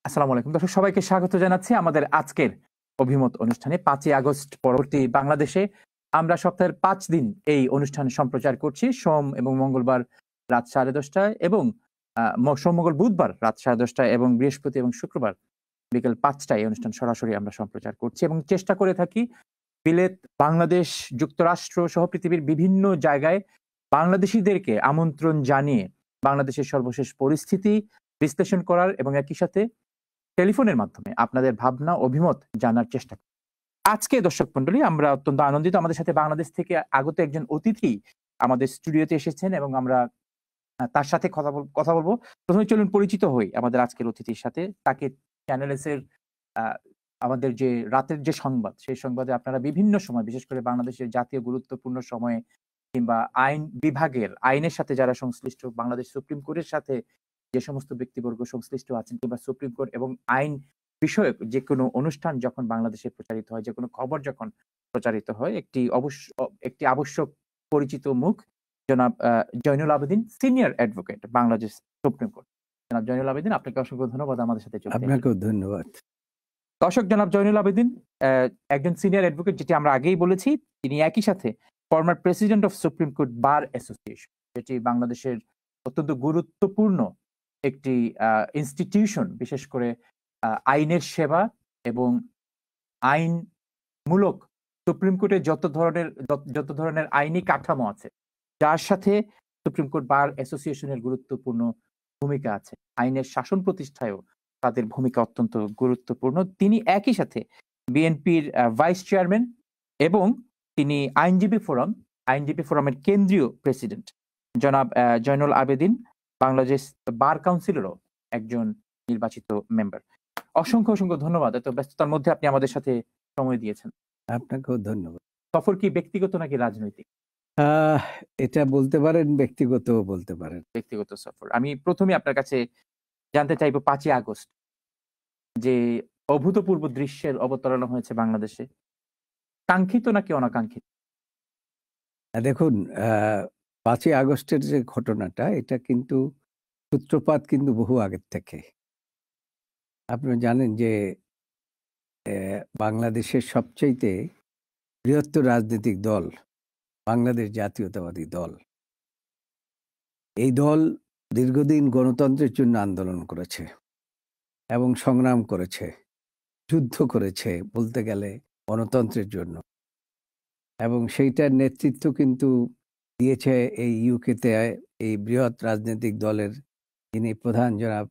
আসসালামু আলাইকুম দর্শক, সবাইকে স্বাগত জানাচ্ছি আমাদের আজকের অভিমত অনুষ্ঠানে। 5ই আগস্ট পরবর্তী বাংলাদেশে আমরা সপ্তাহের 5 দিন এই অনুষ্ঠান সম্প্রচার করছি। সোম এবং মঙ্গলবার রাত 10:30টায় এবং সোম মঙ্গল বুধবার রাত 10:30টায় এবং বৃহস্পতি এবং শুক্রবার বিকেল 5টায় এই অনুষ্ঠান সরাসরি আমরা সম্প্রচার করছি এবং চেষ্টা করে থাকি বিলেত, বাংলাদেশ, যুক্তরাষ্ট্র সহ পৃথিবীর বিভিন্ন জায়গায় বাংলাদেশীদেরকে আমন্ত্রণ জানিয়ে বাংলাদেশের সর্বশেষ পরিস্থিতি বিশ্লেষণ করার এবং একই সাথে টেলিফোনের মাধ্যমে আপনাদের ভাবনা অভিমত জানার চেষ্টা করি। আজকে দর্শক মন্ডলী, আমরা অত্যন্ত আনন্দিত, আমাদের সাথে বাংলাদেশ থেকে আগত একজন অতিথি আমাদের স্টুডিওতে এসেছেন এবং আমরা তার সাথে কথা বলবো। প্রথমে চলুন পরিচিত হই আমাদের আজকের অতিথির সাথে। তাকে চ্যানেল এস এর আমাদের যে রাতের যে সংবাদ, সেই সংবাদে আপনারা বিভিন্ন সময়, বিশেষ করে বাংলাদেশের জাতীয় গুরুত্বপূর্ণ সময়ে কিংবা আইন বিভাগের আইনের সাথে যারা সংশ্লিষ্ট, বাংলাদেশ সুপ্রিম কোর্টের সাথে যে সমস্ত ব্যক্তিবর্গ সংশ্লিষ্ট আছেন কিংবা সুপ্রিম কোর্ট এবং আইন বিষয়ক যে কোনো অনুষ্ঠান যখন বাংলাদেশে প্রচারিত হয়, যে কোনো খবর যখন প্রচারিত হয়, একটি আবশ্যক পরিচিত মুখ জনাব Zainul Abedin, senior advocate, Bangladesh supreme court. জনাব জয়নুল আবেদিন, আপনাকে অসংখ্য ধন্যবাদ আমাদের সাথে যোগ দেওয়ার জন্য। আপনাকেও ধন্যবাদ। দর্শক, জনাব জয়নুল আবেদিন একজন সিনিয়র অ্যাডভোকেট, যেটি আমরা আগেই বলেছি। তিনি একই সাথে former president of supreme court bar association, যেটি বাংলাদেশের অত্যন্ত গুরুত্বপূর্ণ একটি ইনস্টিটিউশন, বিশেষ করে আইনের সেবা এবং আইনমূলক সুপ্রিম কোর্টে যত ধরনের আইনি কাঠামো আছে, যার সাথে সুপ্রিম কোর্ট বার অ্যাসোসিয়েশনের গুরুত্বপূর্ণ ভূমিকা আছে। আইনের শাসন প্রতিষ্ঠায়ও তাদের ভূমিকা অত্যন্ত গুরুত্বপূর্ণ। তিনি একই সাথে বিএনপির ভাইস চেয়ারম্যান এবং তিনি আইনজীবী ফোরামের কেন্দ্রীয় প্রেসিডেন্ট। জনাব জয়নুল আবেদিন বাংলাদেশ বার কাউন্সিলেরও একজন নির্বাচিত মেম্বার। অসংখ্য ধন্যবাদ, এত ব্যস্ততার মধ্যে আপনি আমাদের সাথে সময় দিয়েছেন। আপনাকেও ধন্যবাদ। সফর কি ব্যক্তিগত নাকি রাজনৈতিক? এটা বলতে পারেন, ব্যক্তিগত বলতে পারেন। ব্যক্তিগত সফর। আমি প্রথমে আপনার কাছে জানতে চাইবো 5ই আগস্ট যে অভূতপূর্ব দৃশ্যের অবতারণা হয়েছে বাংলাদেশে, কাঙ্ক্ষিত নাকি অনাকাঙ্ক্ষিত? দেখুন, 5ই আগস্টের যে ঘটনাটা, এটা কিন্তু সূত্রপাত কিন্তু বহু আগের থেকে। আপনি জানেন যে বাংলাদেশের সবচাইতে বৃহত্তর রাজনৈতিক দল বাংলাদেশ জাতীয়তাবাদী দল। এই দল দীর্ঘদিন গণতন্ত্রের জন্য আন্দোলন করেছে এবং সংগ্রাম করেছে, যুদ্ধ করেছে বলতে গেলে গণতন্ত্রের জন্য, এবং সেইটার নেতৃত্ব কিন্তু দিয়েছে এই ইউকেতে এই বৃহৎ রাজনৈতিক দলের যিনি প্রধান, জনাব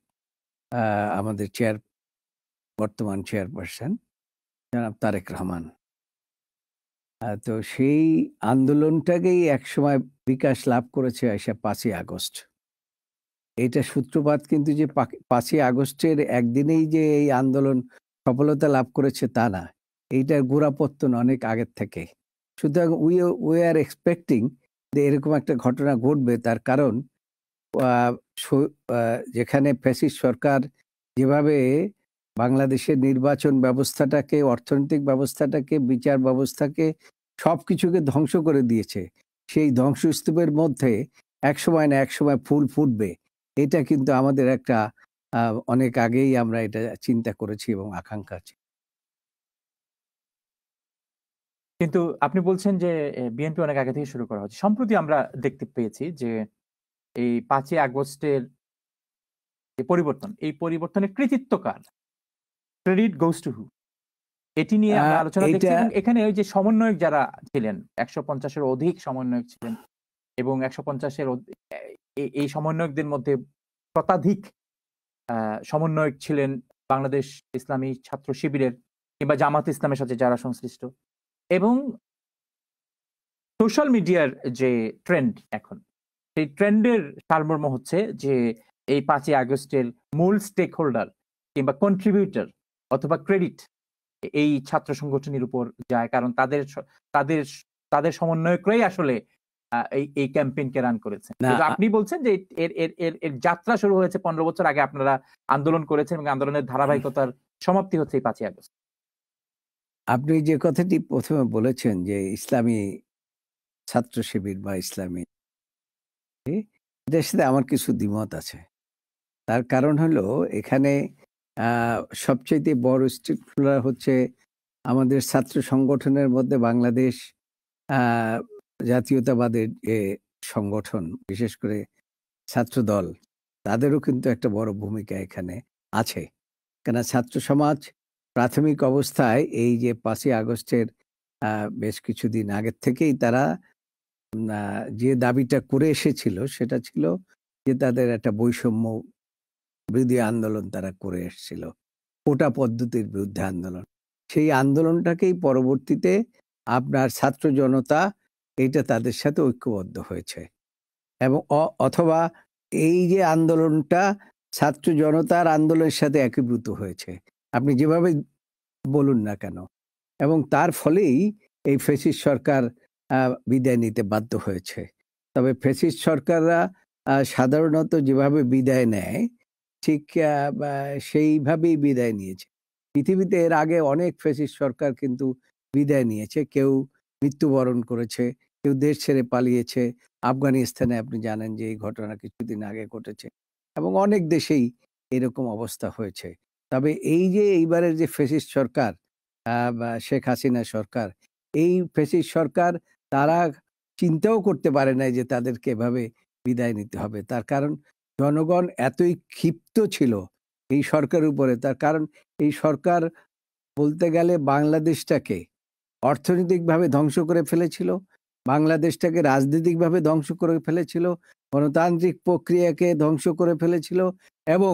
আমাদের বর্তমান চেয়ারপারসন জনাব তারেক রহমান। তো সেই আন্দোলনটাকেই একসময় বিকাশ লাভ করেছে এসে 5ই আগস্ট। এইটা সূত্রপাত কিন্তু যে 5ই আগস্টের একদিনেই যে এই আন্দোলন সফলতা লাভ করেছে তা না, এইটার গোড়াপত্তন অনেক আগের থেকে। সুতরাং উই আর এক্সপেক্টিং যে এরকম একটা ঘটনা ঘটবে। তার কারণ যেখানে ফ্যাসিস্ট সরকার যেভাবে বাংলাদেশের নির্বাচন ব্যবস্থাটাকে, অর্থনৈতিক ব্যবস্থাটাকে, বিচার ব্যবস্থাকে, সব কিছুকে ধ্বংস করে দিয়েছে, সেই ধ্বংসস্তূপের মধ্যে একসময় না একসময় ফুল ফুটবে। এটা কিন্তু আমাদের একটা অনেক আগেই আমরা এটা চিন্তা করেছি এবং আকাঙ্ক্ষা আছে। কিন্তু আপনি বলছেন যে বিএনপি অনেক আগে থেকে শুরু করা হচ্ছে। সম্প্রতি আমরা দেখতে পেয়েছি যে এই 5ই আগস্টের যে পরিবর্তন, এই পরিবর্তনের কৃতিত্ব কার? ক্রেডিট গোস টু হু? এটি নিয়ে আমরা আলোচনা দেখছি এবং এখানে ওই যে সমন্বয়ক যারা ছিলেন, 150-এর অধিক সমন্বয়ক ছিলেন এবং 150-এর এই সমন্বয়কদের মধ্যে শতাধিক সমন্বয়ক ছিলেন বাংলাদেশ ইসলামী ছাত্র শিবিরের কিংবা জামাত ইসলামের সাথে যারা সংশ্লিষ্ট। এবং সোশ্যাল মিডিয়ার যে ট্রেন্ড এখন, সেই ট্রেন্ডের সারমর্ম হচ্ছে যে এই 5ই আগস্টের মূল স্টেক হোল্ডার কিংবা কন্ট্রিবিউটর অথবা ক্রেডিট এই ছাত্র সংগঠনের উপর যায়, কারণ তাদের সমন্বয়করাই আসলে এই ক্যাম্পেইনকে রান করেছেন। কিন্তু আপনি বলছেন যে এর যাত্রা শুরু হয়েছে 15 বছর আগে, আপনারা আন্দোলন করেছেন এবং আন্দোলনের ধারাবাহিকতার সমাপ্তি হচ্ছে এই 5ই আগস্ট। আপনি যে কথাটি প্রথমে বলেছেন যে ইসলামী ছাত্র শিবির বা ইসলামী, এটার সাথে আমার কিছু দ্বিমত আছে। তার কারণ হলো, এখানে সবচেয়ে বড় স্টেক হোল্ডার হচ্ছে আমাদের ছাত্র সংগঠনের মধ্যে বাংলাদেশ জাতীয়তাবাদের যে সংগঠন, বিশেষ করে ছাত্র দল, তাদেরও কিন্তু একটা বড় ভূমিকা এখানে আছে। কেন ছাত্র সমাজ প্রাথমিক অবস্থায় এই যে 5ই আগস্টের বেশ কিছুদিন আগের থেকেই তারা যে দাবিটা করে এসেছিল সেটা ছিল যে তাদের একটা বৈষম্য বিরোধী আন্দোলন তারা করে এসেছিল, কোটা পদ্ধতির বিরুদ্ধে আন্দোলন। সেই আন্দোলনটাকেই পরবর্তীতে আপনার ছাত্র জনতা এইটা তাদের সাথে ঐক্যবদ্ধ হয়েছে এবং অথবা এই যে আন্দোলনটা ছাত্র জনতার আন্দোলনের সাথে একীভূত হয়েছে, আপনি যেভাবে বলুন না কেন। এবং তার ফলেই এই ফ্যাসিস্ট সরকার বিদায় নিতে বাধ্য হয়েছে। তবে ফ্যাসিস্ট সরকাররা সাধারণত যেভাবে বিদায় নেয় ঠিক সেইভাবেই বিদায় নিয়েছে। পৃথিবীতে এর আগে অনেক ফ্যাসিস্ট সরকার কিন্তু বিদায় নিয়েছে, কেউ মৃত্যুবরণ করেছে, কেউ দেশ ছেড়ে পালিয়েছে। আফগানিস্তানে আপনি জানেন যে এই ঘটনা কিছুদিন আগে ঘটেছে এবং অনেক দেশেই এরকম অবস্থা হয়েছে। তবে এই যে এইবারের যে ফ্যাসিস্ট সরকার, শেখ হাসিনা সরকার, এই ফ্যাসিস্ট সরকার তারা চিন্তাও করতে পারে নাই যে তাদেরকে এভাবে বিদায় নিতে হবে। তার কারণ জনগণ এতই ক্ষিপ্ত ছিল এই সরকারের উপরে, তার কারণ এই সরকার বলতে গেলে বাংলাদেশটাকে অর্থনৈতিকভাবে ধ্বংস করে ফেলেছিল, বাংলাদেশটাকে রাজনৈতিকভাবে ধ্বংস করে ফেলেছিল, গণতান্ত্রিক প্রক্রিয়াকে ধ্বংস করে ফেলেছিল এবং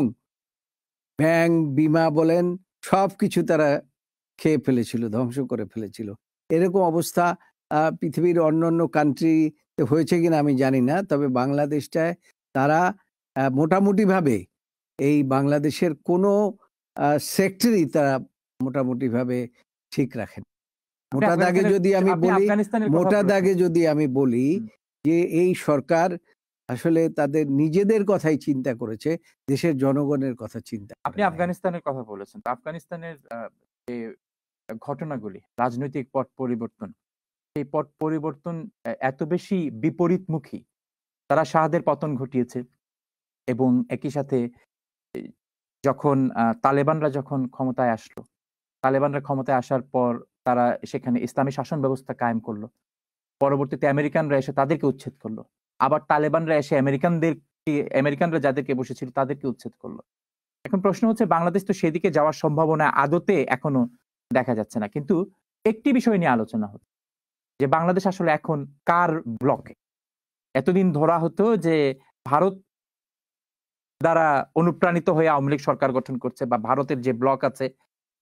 ব্যাংক বিমা বলেন সবকিছু তারা খেয়ে ফেলেছিল, ধ্বংস করে ফেলেছিল। এরকম অবস্থা পৃথিবীর অন্যান্য কান্ট্রিতে হয়েছে কিনা আমি জানি না, তবে বাংলাদেশটায় তারা মোটামুটিভাবে এই বাংলাদেশের কোনো সেক্টরই তারা মোটামুটিভাবে ঠিক রাখেন। মোটা দাগে যদি আমি বলি যে এই সরকার আসলে তাদের নিজেদের কথাই চিন্তা করেছে, দেশের জনগণের কথা চিন্তা। আপনি আফগানিস্তানের কথা বলেছেন, তো আফগানিস্তানের যে ঘটনাগুলি, রাজনৈতিক পট পরিবর্তন, সেই পট পরিবর্তন এত বেশি বিপরীতমুখী, তারা শাহদের পতন ঘটিয়েছে এবং একই সাথে যখন তালেবানরা যখন ক্ষমতায় আসলো, তালেবানরা ক্ষমতায় আসার পর তারা সেখানে ইসলামী শাসন ব্যবস্থা কায়েম করলো। পরবর্তীতে আমেরিকানরা এসে তাদেরকে উচ্ছেদ করলো। আবার তালেবানরা এসে আমেরিকানরা যাদেরকে বসেছিল তাদেরকে উচ্ছেদ করলো। এখন প্রশ্ন হচ্ছে, বাংলাদেশ তো সেদিকে যাওয়ার সম্ভাবনা আদতে এখনো দেখা যাচ্ছে না, কিন্তু একটি বিষয় নিয়ে আলোচনা হচ্ছে যে বাংলাদেশ আসলে এখন কার ব্লকে। এতদিন ধরা হতো যে ভারত দ্বারা অনুপ্রাণিত হয়ে আওয়ামী লীগ সরকার গঠন করছে, বা ভারতের যে ব্লক আছে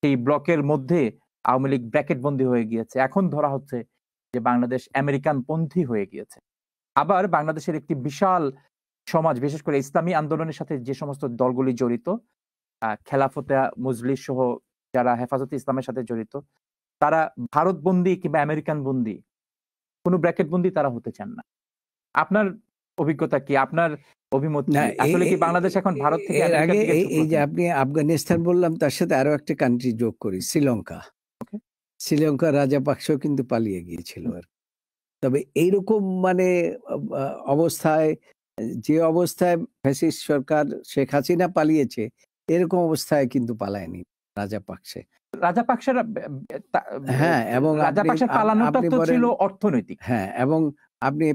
সেই ব্লকের মধ্যে আওয়ামী লীগ ব্র্যাকেট বন্দী হয়ে গিয়েছে। এখন ধরা হচ্ছে যে বাংলাদেশ আমেরিকান পন্থী হয়ে গিয়েছে। আবার বাংলাদেশের একটি বিশাল সমাজ, বিশেষ করে ইসলামী আন্দোলনের সাথে যে সমস্ত দলগুলি জড়িত, খেলাফতে মজলিস সহ যারা হেফাজতে ইসলামের সাথে জড়িত, তারা ভারত বন্দী কিংবা আমেরিকান বন্দী, কোনো ব্র্যাকেট বন্দী তারা হতে চান না। আপনার অভিজ্ঞতা কি? আপনার অভিমত কি? আসলে কি বাংলাদেশ এখন ভারত থেকে এই যে আপনি আফগানিস্তান বললাম, তার সাথে আরো একটা কান্ট্রি যোগ করি, শ্রীলঙ্কা। শ্রীলঙ্কার রাজাপাকসেও কিন্তু পালিয়ে গিয়েছিল। তবে এইরকম মানে অবস্থায়, যে অবস্থায় ফ্যাসিস্ট সরকার শেখ হাসিনা পালিয়েছে, এরকম অবস্থায় কিন্তু পালায়নি রাজাপাকসে। হ্যাঁ, এবং রাজাপাকসের পালানোটা তো ছিল অর্থনৈতিক। হ্যাঁ, এবং আপনি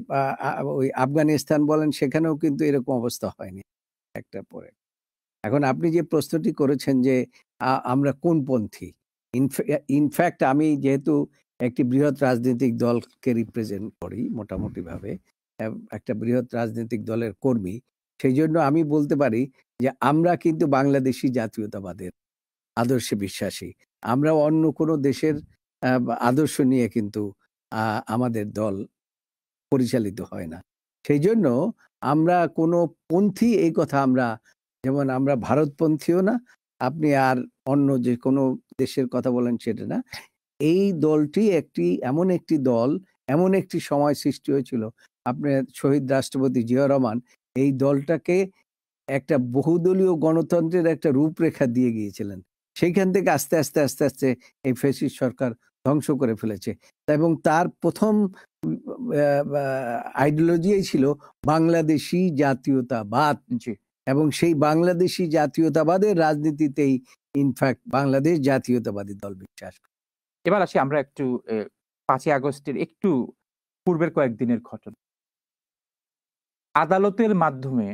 ওই আফগানিস্তান বলেন, সেখানেও কিন্তু এরকম অবস্থা হয়নি একটার পরে। এখন আপনি যে প্রশ্নটি করেছেন যে আমরা কোন পন্থী, ইনফ্যাক্ট আমি যেহেতু একটি বৃহৎ রাজনৈতিক দলকে রিপ্রেজেন্ট করি, মোটামুটিভাবে একটা বৃহৎ রাজনৈতিক দলের কর্মী, সেই জন্য আমি বলতে পারি যে আমরা কিন্তু বাংলাদেশি জাতীয়তাবাদের আদর্শে বিশ্বাসী। আমরা অন্য কোনো দেশের আদর্শ নিয়ে কিন্তু আমাদের দল পরিচালিত হয় না। সেই জন্য আমরা কোনো পন্থী, এই কথা আমরা, যেমন আমরা ভারতপন্থীও না, আপনি আর অন্য যে কোনো দেশের কথা বলেন সেটা না। এই দলটি এমন একটি দল, এমন একটি সময় সৃষ্টি হয়েছিল, আপনার শহীদ রাষ্ট্রপতি জিয়া রহমান এই দলটাকে একটা বহুদলীয় গণতন্ত্রের একটা রূপরেখা দিয়ে গিয়েছিলেন। সেইখান থেকে আস্তে আস্তে আস্তে আস্তে এই ফ্যাসিস্ট সরকার ধ্বংস করে ফেলেছে। এবং তার প্রথম আইডিওলজি ছিল বাংলাদেশি জাতীয়তাবাদ। এবং সেই বাংলাদেশি জাতীয়তাবাদের রাজনীতিতেই ইনফ্যাক্ট বাংলাদেশ জাতীয়তাবাদী দল বিশ্বাস করে। এবার আসি আমরা একটু ৫ই আগস্টের একটু পূর্বের কয়েকদিনের ঘটনা। আদালতের মাধ্যমে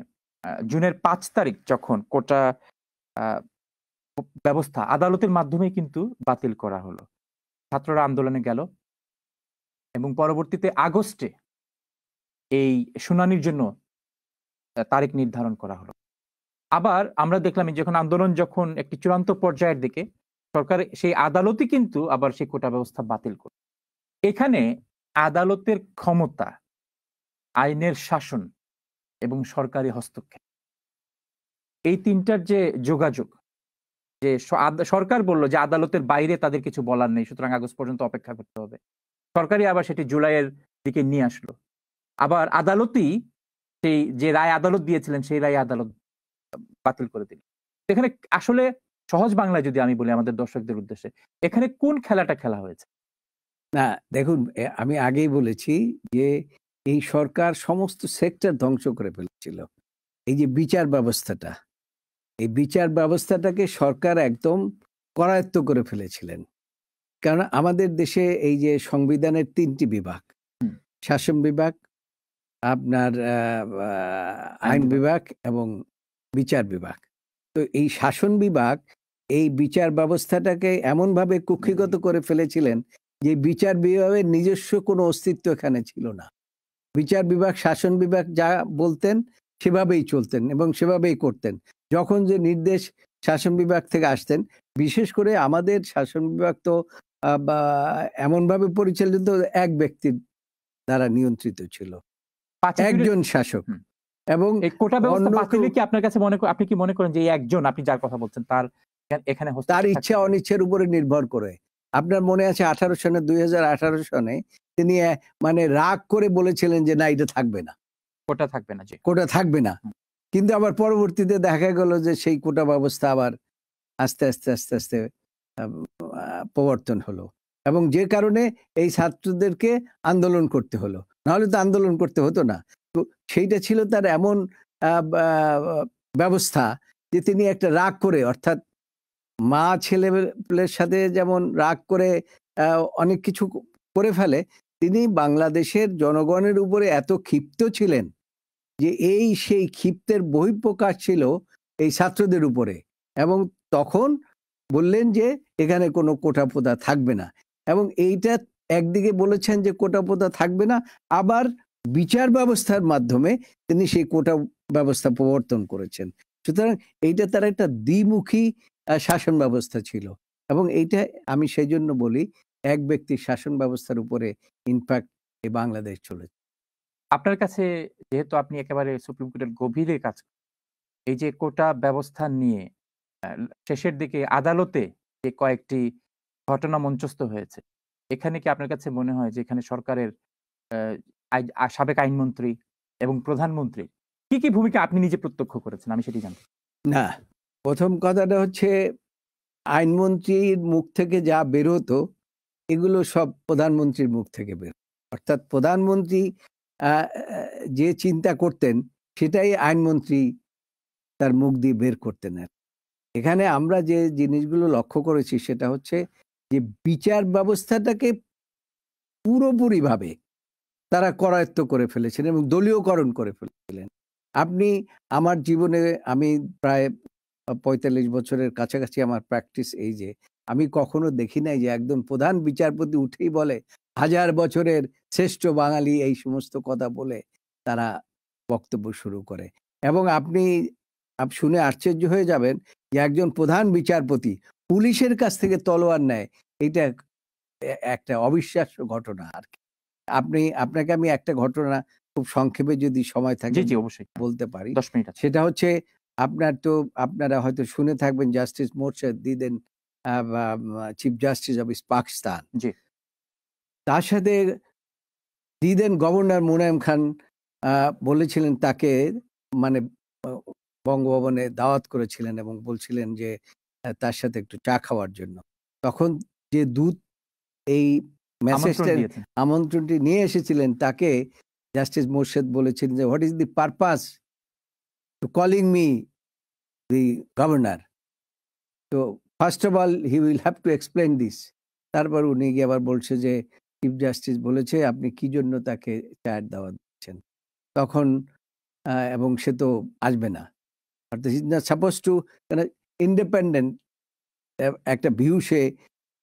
জুনের ৫ তারিখ যখন কোটা আ ব্যবস্থা আদালতের মাধ্যমেই কিন্তু বাতিল করা হলো। ছাত্ররা আন্দোলনে গেল এবং পরবর্তীতে আগস্টে এই শুনানির জন্য তারিখ নির্ধারণ করা হলো। আবার আমরা দেখলাম যখন আন্দোলন যখন একটি চূড়ান্ত পর্যায়ের দিকে সরকার সেই আদালতই কিন্তু আবার সেই কোটা ব্যবস্থা বাতিল করল। এখানে আদালতের ক্ষমতা, আইনের শাসন এবং সরকারি হস্তক্ষেপ, এই তিনটার যে যোগাযোগ, যে সরকার বলল যে আদালতের বাইরে তাদের কিছু বলার নেই, সুতরাং আগস্ট পর্যন্ত অপেক্ষা করতে হবে। সরকারই আবার সেটি জুলাইয়ের দিকে নিয়ে আসলো। আবার আদালতই সেই যে রায় আদালত দিয়েছিলেন সেই রায় আদালত বাতিল করে দিল। এখানে আসলে সহজ বাংলায় যদি আমি বলি আমাদের দর্শকদের উদ্দেশ্যে, এখানে কোন খেলাটা খেলা হয়েছে? না দেখুন, আমি আগেই বলেছি যে এই সরকার সমস্ত সেক্টর ধ্বংস করে ফেলেছিল। এই যে বিচার ব্যবস্থাটা, এই বিচার ব্যবস্থাটাকে সরকার একদম করায়ত্ত করে ফেলেছিলেন। কারণ আমাদের দেশে এই যে সংবিধানের ৩টি বিভাগ, শাসন বিভাগ, আপনার আইন বিভাগ এবং বিচার বিভাগ। তো এই শাসন বিভাগ এই বিচার ব্যবস্থাটাকে এমনভাবে কুক্ষিগত করে ফেলেছিলেন যে বিচার বিভাগের নিজস্ব কোনো অস্তিত্ব এখানে ছিল না। বিচার বিভাগ শাসন বিভাগ যা বলতেন সেভাবেই চলতেন এবং সেভাবেই করতেন। যখন যে নির্দেশ শাসন বিভাগ থেকে আসতেন, বিশেষ করে আমাদের শাসন বিভাগ তো এমনভাবে পরিচালিত এক ব্যক্তির দ্বারা নিয়ন্ত্রিত ছিল, একজন শাসক। এবং এই কোটা ব্যবস্থা বাতিলে কি আপনার কাছে আপনি কি মনে করেন যে এই একজন আপনি যার কথা বলছেন তার এখানে তার ইচ্ছা অনিচ্ছার উপরে নির্ভর করে? আপনার মনে আছে 2018 সনে তিনি মানে রাগ করে বলেছিলেন যে না, এটা থাকবে না, কোটা থাকবে না, কোটা থাকবে না। কিন্তু আবার পরবর্তীতে দেখা গেল যে সেই কোটা ব্যবস্থা আবার আস্তে আস্তে আস্তে আস্তে প্রবর্তন হলো এবং যে কারণে এই ছাত্রদেরকে আন্দোলন করতে হলো, নাহলে তো আন্দোলন করতে হতো না। তো সেইটা ছিল তার এমন ব্যবস্থা যে তিনি একটা রাগ করে, অর্থাৎ মা ছেলের সাথে যেমন রাগ করে অনেক কিছু করে ফেলে, তিনি বাংলাদেশের জনগণের উপরে এত ক্ষিপ্ত ছিলেন যে সেই ক্ষিপ্তের বহিঃপ্রকাশ ছিল এই ছাত্রদের উপরে। এবং তখন বললেন যে এখানে কোনো কোটা প্রথা থাকবে না, এবং এইটা একদিকে বলেছেন যে কোটা প্রথা থাকবে না, আবার বিচার ব্যবস্থার মাধ্যমে তিনি সেই কোটা ব্যবস্থা প্রবর্তন করেছেন। সুতরাং এইটা তার একটা দ্বিমুখী শাসন ব্যবস্থা ছিল এবং এইটা আমি সেই জন্য বলি এক ব্যক্তির শাসন ব্যবস্থার উপরে ইনফ্যাক্ট এই বাংলাদেশ চলেছে। আপনার কাছে যেহেতু আপনি একেবারে সুপ্রিম কোর্টের গভীরে কাজ, এই যে কোটা ব্যবস্থা নিয়ে শেষের দিকে আদালতে যে কয়েকটি ঘটনা মঞ্চস্থ হয়েছে, এখানে কি আপনার কাছে মনে হয় যে এখানে সরকারের সাবেক আইনমন্ত্রী এবং প্রধানমন্ত্রী কি ভূমিকা আপনি নিজে প্রত্যক্ষ করেছেন? আমি সেটি জানতে। না, প্রথম কথাটা হচ্ছে আইনমন্ত্রীর মুখ থেকে যা বেরোতো এগুলো সব প্রধানমন্ত্রীর মুখ থেকে বের, অর্থাৎ প্রধানমন্ত্রী যে চিন্তা করতেন সেটাই আইনমন্ত্রী তার মুখ দিয়ে বের করতেন। এখানে আমরা যে জিনিসগুলো লক্ষ্য করেছি সেটা হচ্ছে যে বিচার ব্যবস্থাটাকে পুরোপুরিভাবে তারা করায়ত্ত করে ফেলেছেন এবং দলীয়করণ করে ফেলেছিলেন। আপনি আমার জীবনে, আমি প্রায় ৪৫ বছরের কাছাকাছি আমার প্র্যাকটিস, এই যে আমি কখনো দেখি নাই যে একদম প্রধান বিচারপতি উঠেই বলে 1000 বছরের শ্রেষ্ঠ বাঙালি, এই সমস্ত কথা বলে তারা বক্তব্য শুরু করে। এবং আপনি শুনে আশ্চর্য হয়ে যাবেন যে একজন প্রধান বিচারপতি পুলিশের কাছ থেকে তলোয়ার নেয়, এটা একটা অবিশ্বাস্য ঘটনা আর কি। আপনাকে আমি একটা ঘটনা খুব সংক্ষেপে যদি সময় থাকে অবশ্যই বলতে পারি। 10 মিনিট। সেটা হচ্ছে আপনারা হয়তো শুনে থাকবেন justice Morshed the then, chief justice of Pakistan, তার সাথে দিদেন গভর্নর মুনায়েম খান বলেছিলেন, তাকে মানে বঙ্গভবনে দাওয়াত করেছিলেন এবং বলছিলেন যে তার সাথে একটু চা খাওয়ার জন্য। তখন যে দূত এই মেসেজটা, আমন্ত্রণটি নিয়ে এসেছিলেন, তাকে জাস্টিস মোর্শেদ বলেছিলেন যে what is the purpose to calling me the governor. So first of all, he will have to explain this. তারপর উনি গিয়ে আবার বলছে যে চিফ জাস্টিস বলেছে আপনি কি জন্য তাকে চার্জ দেওয়া দিচ্ছেন তখন এবং সে তো আসবে না অর্থাৎ is not suppose two independent একটা ভিউ সে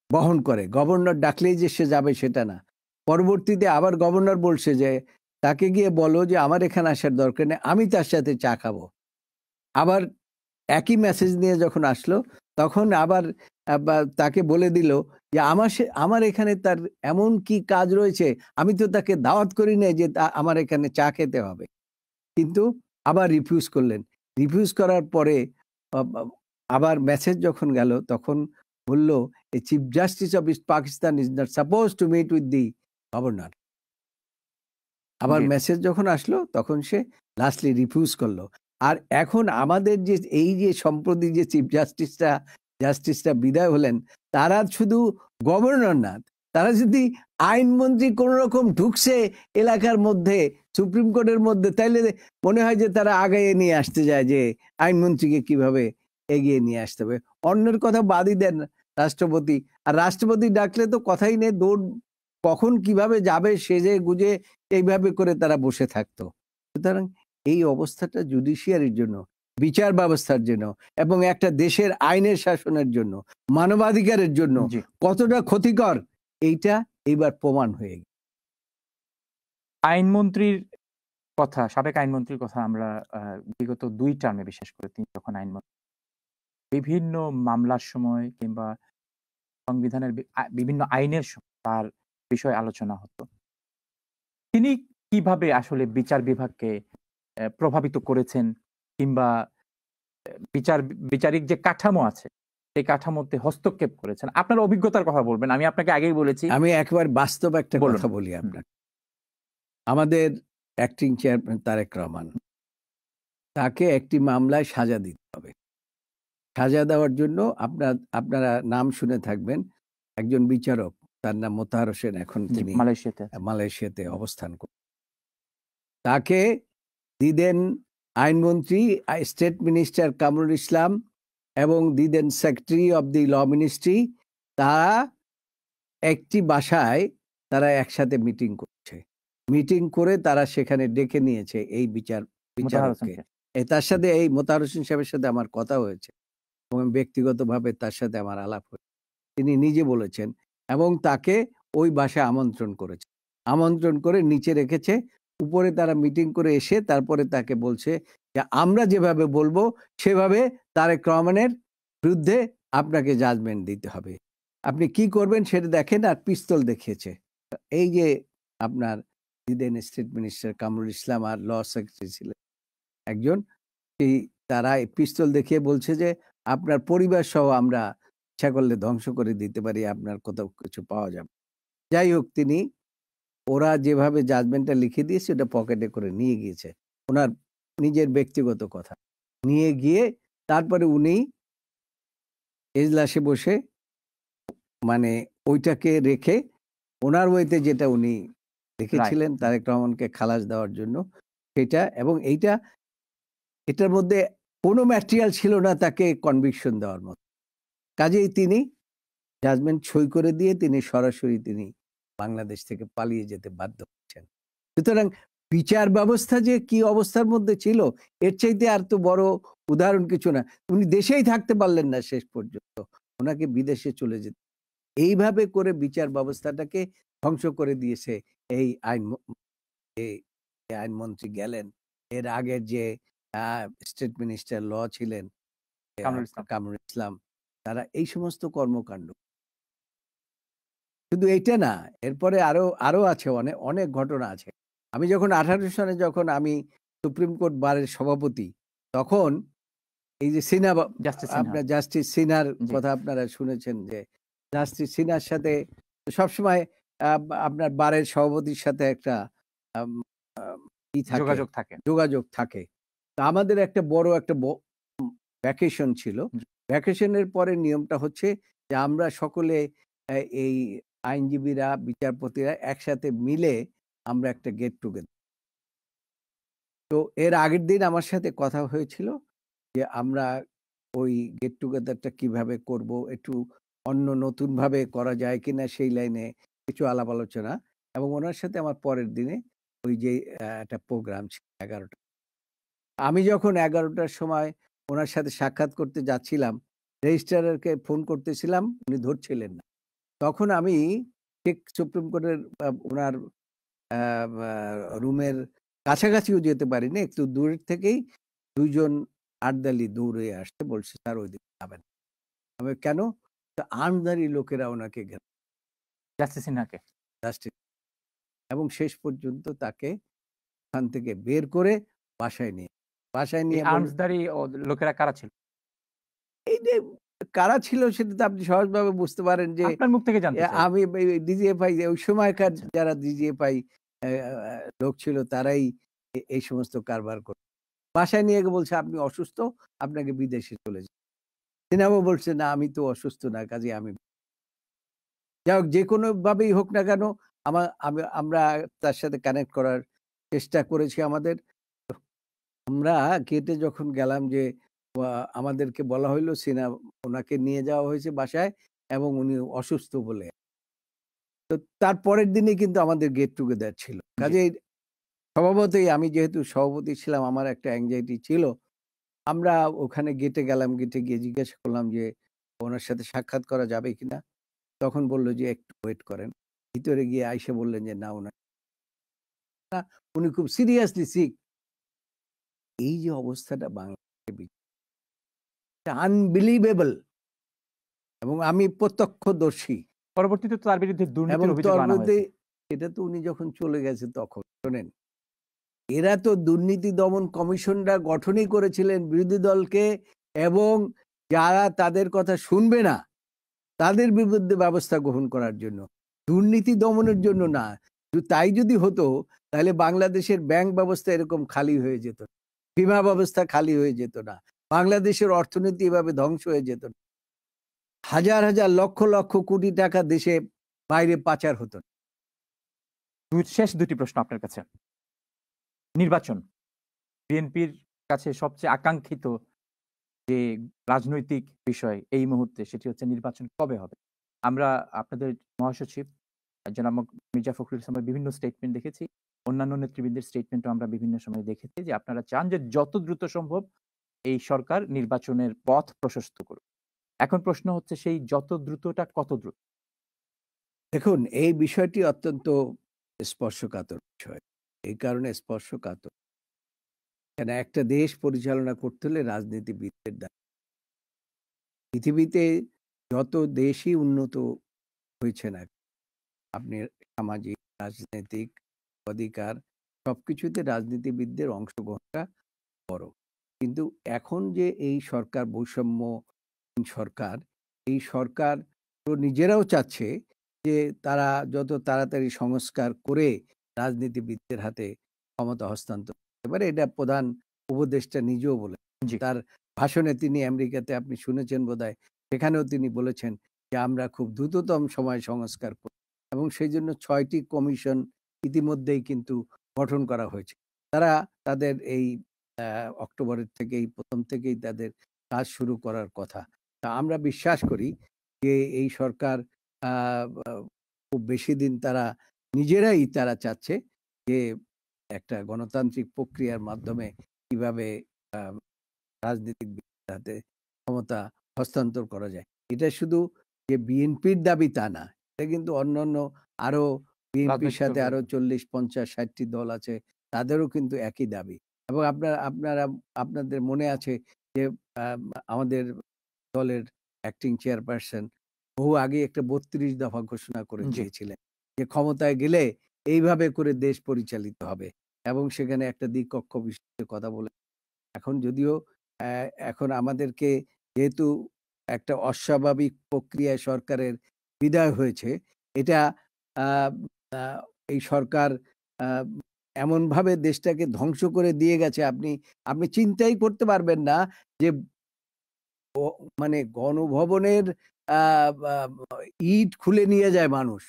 বহন করে গভর্নর ডাকলেই যে সে যাবে সেটা না পরবর্তীতে আবার গভর্নর বলছে যে তাকে গিয়ে বলো যে আমার এখানে আসার দরকার নেই আমি তার সাথে চা খাবো আবার একই মেসেজ নিয়ে যখন আসলো তখন আবার তাকে বলে দিল যে আমার এখানে তার এমন কি কাজ রয়েছে আমি তো তাকে দাওয়াত করি না যে আমার এখানে চা খেতে হবে কিন্তু আবার রিফিউজ করলেন রিফিউজ করার পরে আবার মেসেজ যখন গেল তখন বলল এই chief justice of Pakistan is not suppose to meet with the governor আবার মেসেজ যখন আসলো তখন সে লাস্টলি রিফিউজ করলো আর এখন আমাদের যে এই যে সম্প্রতি যে চিফ জাস্টিসটা বিদায় হলেন তারা শুধু গভর্নর না তারা যদি আইনমন্ত্রী কোন রকম ঢুকছে এলাকার মধ্যে সুপ্রিম কোর্টের মধ্যে তাইলে মনে হয় যে তারা আগাইয়ে নিয়ে আসতে যায় যে আইনমন্ত্রীকে কিভাবে এগিয়ে নিয়ে আসতে হবে অন্যের কথা বাদই দেন রাষ্ট্রপতি আর রাষ্ট্রপতি ডাকলে তো কথাই নেই দৌড় কখন কিভাবে যাবে সেজে গুজে এইভাবে করে তারা বসে থাকতো সুতরাং এই অবস্থাটা জুডিশিয়ারির জন্য বিচার ব্যবস্থার জন্য এবং একটা দেশের আইনের শাসনের জন্য মানবাধিকারের জন্য কতটা ক্ষতিকর এইটা এইবার প্রমাণ হয়ে গেছে আইনমন্ত্রীর কথা সাবেক আইনমন্ত্রীর কথা আমরা বিগত 2 টার্মে বিশেষ করে তিনি যখন আইনমন্ত্রী বিভিন্ন মামলার সময় কিংবা সংবিধানের বিভিন্ন আইনের সময় তার বিষয় আলোচনা হতো তিনি কিভাবে আসলে বিচার বিভাগকে প্রভাবিত করেছেন কিংবা বিচারিক যে কাঠামো আছে সেই কাঠামোতে হস্তক্ষেপ করেছেন আপনার অভিজ্ঞতার কথা বলবেন আমি আপনাকে আগেই বলেছি আমি একবার বাস্তব একটা কথা বলি আপনাকে আমাদের অ্যাক্টিং চেয়ারম্যান তারেক রহমান তাকে একটি মামলায় সাজা দিতে হবে সাজা দেওয়ার জন্য আপনারা নাম শুনে থাকবেন একজন বিচারক তার নাম মোতাহার হোসেন এখন তিনি মালয়েশিয়াতে অবস্থান করেন তাকে দিদেন আইনমন্ত্রী স্টেট মিনিস্টার কামরুল ইসলাম এবং the then secretary of the law ministry তারা একটি বাসায় তারা একসাথে মিটিং করছে মিটিং করে তারা সেখানে ডেকে নিয়েছে এই বিচারককে তার সাথে এই মোতাহার হোসেন সাহেবের সাথে আমার কথা হয়েছে এবং ব্যক্তিগতভাবে তার সাথে আমার আলাপ হয়েছে তিনি নিজে বলেছেন এবং তাকে ওই বাসায় আমন্ত্রণ করেছে আমন্ত্রণ করে নিচে রেখেছে উপরে তারা মিটিং করে এসে তারপরে তাকে বলছে যে আমরা যেভাবে বলবো সেভাবে তারেক রহমানের বিরুদ্ধে আপনাকে জাজমেন্ট দিতে হবে আপনি কি করবেন সেটা দেখেন আর পিস্তল দেখিয়েছে এই যে আপনার দিদেন স্টেট মিনিস্টার কামরুল ইসলাম আর ল সেক্রেটারি ছিলেন একজন তারা পিস্তল দেখিয়ে বলছে যে আপনার পরিবার সহ আমরা ইচ্ছা করলে ধ্বংস করে দিতে পারি আপনার কোথাও কিছু পাওয়া যাবে যাই হোক তিনি ওরা যেভাবে জাজমেন্টটা লিখে দিয়েছে ওটা পকেটে করে নিয়ে গিয়েছে ওনার নিজের ব্যক্তিগত কথা নিয়ে গিয়ে তারপরে উনি এজলাসে বসে মানে ওইটাকে রেখে ওনার ওয়েতে যেটা উনি লিখেছিলেন তারেক রহমানকে খালাস দেওয়ার জন্য সেটা এবং এটার মধ্যে কোনো ম্যাটেরিয়াল ছিল না তাকে কনভিকশন দেওয়ার মতো কাজেই তিনি জাজমেন্ট সই করে দিয়ে তিনি সরাসরি তিনি বাংলাদেশ থেকে পালিয়ে যেতে বাধ্য হচ্ছেন সুতরাং বিচার ব্যবস্থা যে কি অবস্থার মধ্যে ছিল এর চাইতে আর তো বড় উদাহরণ কিছু না উনি দেশেই থাকতে পারলেন না শেষ পর্যন্ত ওনাকে বিদেশে চলে যেতে এইভাবে করে বিচার ব্যবস্থাটাকে ধ্বংস করে দিয়েছে এই আইনমন্ত্রী গেলেন এর আগের যে স্টেট মিনিস্টার ল ছিলেন কামরুল ইসলাম তারা এই সমস্ত কর্মকাণ্ড শুধু এইটা না এরপরে আরো আছে অনেক ঘটনা আছে আমি যখন 18 সনে যখন আমি সুপ্রিম কোর্ট বারের সভাপতি তখন এই যে আপনার জাস্টিস সিনহার কথা আপনারা শুনেছেন যে জাস্টিস সিনহার সাথে সবসময় আপনার বারের সভাপতির সাথে একটা যোগাযোগ থাকে তা আমাদের একটা বড় একটা ভ্যাকেশন ছিল ভ্যাকেশনের পরে নিয়মটা হচ্ছে যে আমরা সকলে এই আইনজীবীরা বিচারপতিরা একসাথে মিলে আমরা একটা গেট টুগেদার তো এর আগের দিন আমার সাথে কথা হয়েছিল যে আমরা ওই গেট টুগেদারটা কিভাবে করব, একটু অন্য নতুনভাবে করা যায় কিনা সেই লাইনে কিছু আলাপ আলোচনা। এবং ওনার সাথে আমার পরের দিনে ওই যে একটা প্রোগ্রাম ছিল 11টা। আমি যখন 11টার সময় ওনার সাথে সাক্ষাৎ করতে যাচ্ছিলাম, রেজিস্ট্রারকে ফোন করতেছিলাম, উনি ধরছিলেন না। তখন আমি ঠিক সুপ্রিম কোর্টের ওনার আ বা রুমের কাছাকাছিও যেতে পারিনি। একটু দূর থেকেই ২ জন আর্দালি দৌড়ে আসছে, বলছে, "স্যার ওইদিকে যাবেন না।" আমি, "কেন?" তো আর্মধারী লোকেরা ওনাকে জাস্টিস সিনহাকে। জাস্টিস এবং শেষ পর্যন্ত তাকে ওখান থেকে বের করে বাসায় এই নিয়ে আর্মসধারী লোকেরা কারা ছিল? এই যে কারা ছিল সেটা তো আপনি সহজভাবে বুঝতে পারেন যে আপনার মুখ থেকে জানতে চাই। আমি ডিজিএফআই ওই সময়কার আচ্ছা। যারা ডিজিএফআই লোক ছিল তারাই এই সমস্ত কারবার করত। বাসায় নিয়ে গিয়ে বলছে, "আপনি অসুস্থ, আপনাকে বিদেশে চলে যান।" সিনহাও বলছে, "না, আমি তো অসুস্থ না, কাজেই আমি।" যাই হোক, যেকোনোভাবেই হোক না কেন আমরা তার সাথে কানেক্ট করার চেষ্টা করেছি আমাদের। আমরা গেটে যখন গেলাম যে আমাদেরকে বলা হইল উনাকে নিয়ে যাওয়া হয়েছে বাসায় এবং উনি অসুস্থ বলে। তো তার পরের দিনই কিন্তু আমাদের গেট টুগেদার ছিল। জি। কাজেই স্বভাবতই আমি যেহেতু সভাপতি ছিলাম, আমার একটা অ্যাংজাইটি ছিল। আমরা ওখানে গেটে গেলাম, গেটে গিয়ে জিজ্ঞাসা করলাম যে ওনার সাথে সাক্ষাৎ করা যাবে কিনা? তখন বলল যে একটু ওয়েট করেন। ভিতরে গিয়ে আইসা বললেন যে না, উনি খুব সিরিয়াসলি সিক। এই যে অবস্থাটা বাংলাদেশে, আনবিলিভেবল, এবং আমি প্রত্যক্ষদর্শী। পরবর্তীতে তো তার বিরুদ্ধে এবং দুর্নীতির অভিযোগ তার আনা মধ্যে হয়েছে। এটা তো উনি যখন চলে গেছে তখন শোনেন, এরা তো দুর্নীতি দমন কমিশনরা গঠনই করেছিলেন বিরোধী দলকে, এবং যারা তাদের কথা শুনবে না তাদের বিরুদ্ধে ব্যবস্থা গ্রহণ করার জন্য, দুর্নীতি দমনের জন্য না। তাই যদি হতো তাহলে বাংলাদেশের ব্যাংক ব্যবস্থা এরকম খালি হয়ে যেত না, বীমা ব্যবস্থা খালি হয়ে যেত না, বাংলাদেশের অর্থনীতি এভাবে ধ্বংস হয়ে যেত না, হাজার হাজার লক্ষ লক্ষ কোটি টাকা দেশে বাইরে পাচার হতো না। শেষ ২টি প্রশ্ন আপনার কাছে। নির্বাচন বিএনপির কাছে সবচেয়ে আকাঙ্ক্ষিত যে রাজনৈতিক বিষয় এই মুহূর্তে সেটি হচ্ছে নির্বাচন কবে হবে? আমরা আপনাদের মহাসচিব জনাব মির্জা ফখরুল ইসলামের বিভিন্ন স্টেটমেন্ট দেখেছি। অন্যান্য নেতৃবৃন্দের স্টেটমেন্টও আমরা বিভিন্ন সময় দেখেছি যে আপনারা চান যে যত দ্রুত সম্ভব এই সরকার নির্বাচনের পথ প্রশস্ত করুক। এখন প্রশ্ন হচ্ছে সেই যত দ্রুতটা কত দ্রুত? দেখুন, এই বিষয়টি অত্যন্ত স্পর্শকাতর বিষয়। এই কারণে স্পর্শকাতর, কেন একটা দেশ পরিচালনা করতে হলে রাজনীতিবিদদের পৃথিবীতে যত দেশই উন্নত হয়েছে না, আপনি সামাজিক, রাজনৈতিক অধিকার সবকিছুতে রাজনীতিবিদদের অংশগ্রহণটা বড়। কিন্তু এখন যে এই সরকার সরকার, এই সরকার তো নিজেরাও চাচ্ছে যে তারা যত তাড়াতাড়ি সংস্কার করে রাজনীতিবিদদের হাতে ক্ষমতা হস্তান্তর করতে পারে। এটা প্রধান উপদেষ্টা নিজেও বলে। জি। তার ভাষণে তিনি আমেরিকাতে আপনি শুনেছেন বোধহয়, সেখানেও তিনি বলেছেন যে আমরা খুব দ্রুততম সময়ে সংস্কার করব, এবং সেই জন্য ৬টি কমিশন ইতিমধ্যেই কিন্তু গঠন করা হয়েছে। তারা তাদের এই অক্টোবরের থেকেই ১ম থেকেই তাদের কাজ শুরু করার কথা। তা আমরা বিশ্বাস করি যে এই সরকার আ আ খুব বেশিদিন তারা চাচ্ছে যে একটা গণতান্ত্রিক প্রক্রিয়ার মাধ্যমে কিভাবে আ রাজনীতিকদের হাতে ক্ষমতা হস্তান্তর করা যায়। এটা শুধু যে বিএনপির দাবি তা না। এটা কিন্তু অন্যান্য আরো বিএনপির রাজনৈতিক সাথে দলগুলো। আরো ৪০, ৫০, ৬০ টি দল আছে। তাদেরও কিন্তু একই দাবি। এবং আপনাদের মনে আছে যে আ আমাদের দলের অ্যাক্টিং চেয়ারপারসন বহু আগে একটা ৩২ দফা ঘোষণা করে জি। দিয়েছিলেন যে ক্ষমতায় গেলে এইভাবে করে দেশ পরিচালিত হবে, এবং সেখানে একটা দ্বিকক্ষ বিশিষ্ট কথা বলে। এখন যদিও অ্যা এখন আমাদেরকে, যেহেতু একটা অস্বাভাবিক প্রক্রিয়ায় সরকারের বিদায় হয়েছে, এটা আ আ এই সরকার আ এমনভাবে দেশটাকে ধ্বংস করে দিয়ে গেছে, আপনি চিন্তাই করতে পারবেন না যে ও মানে গণভবনের আ বা ইট খুলে নিয়ে যায় মানুষ।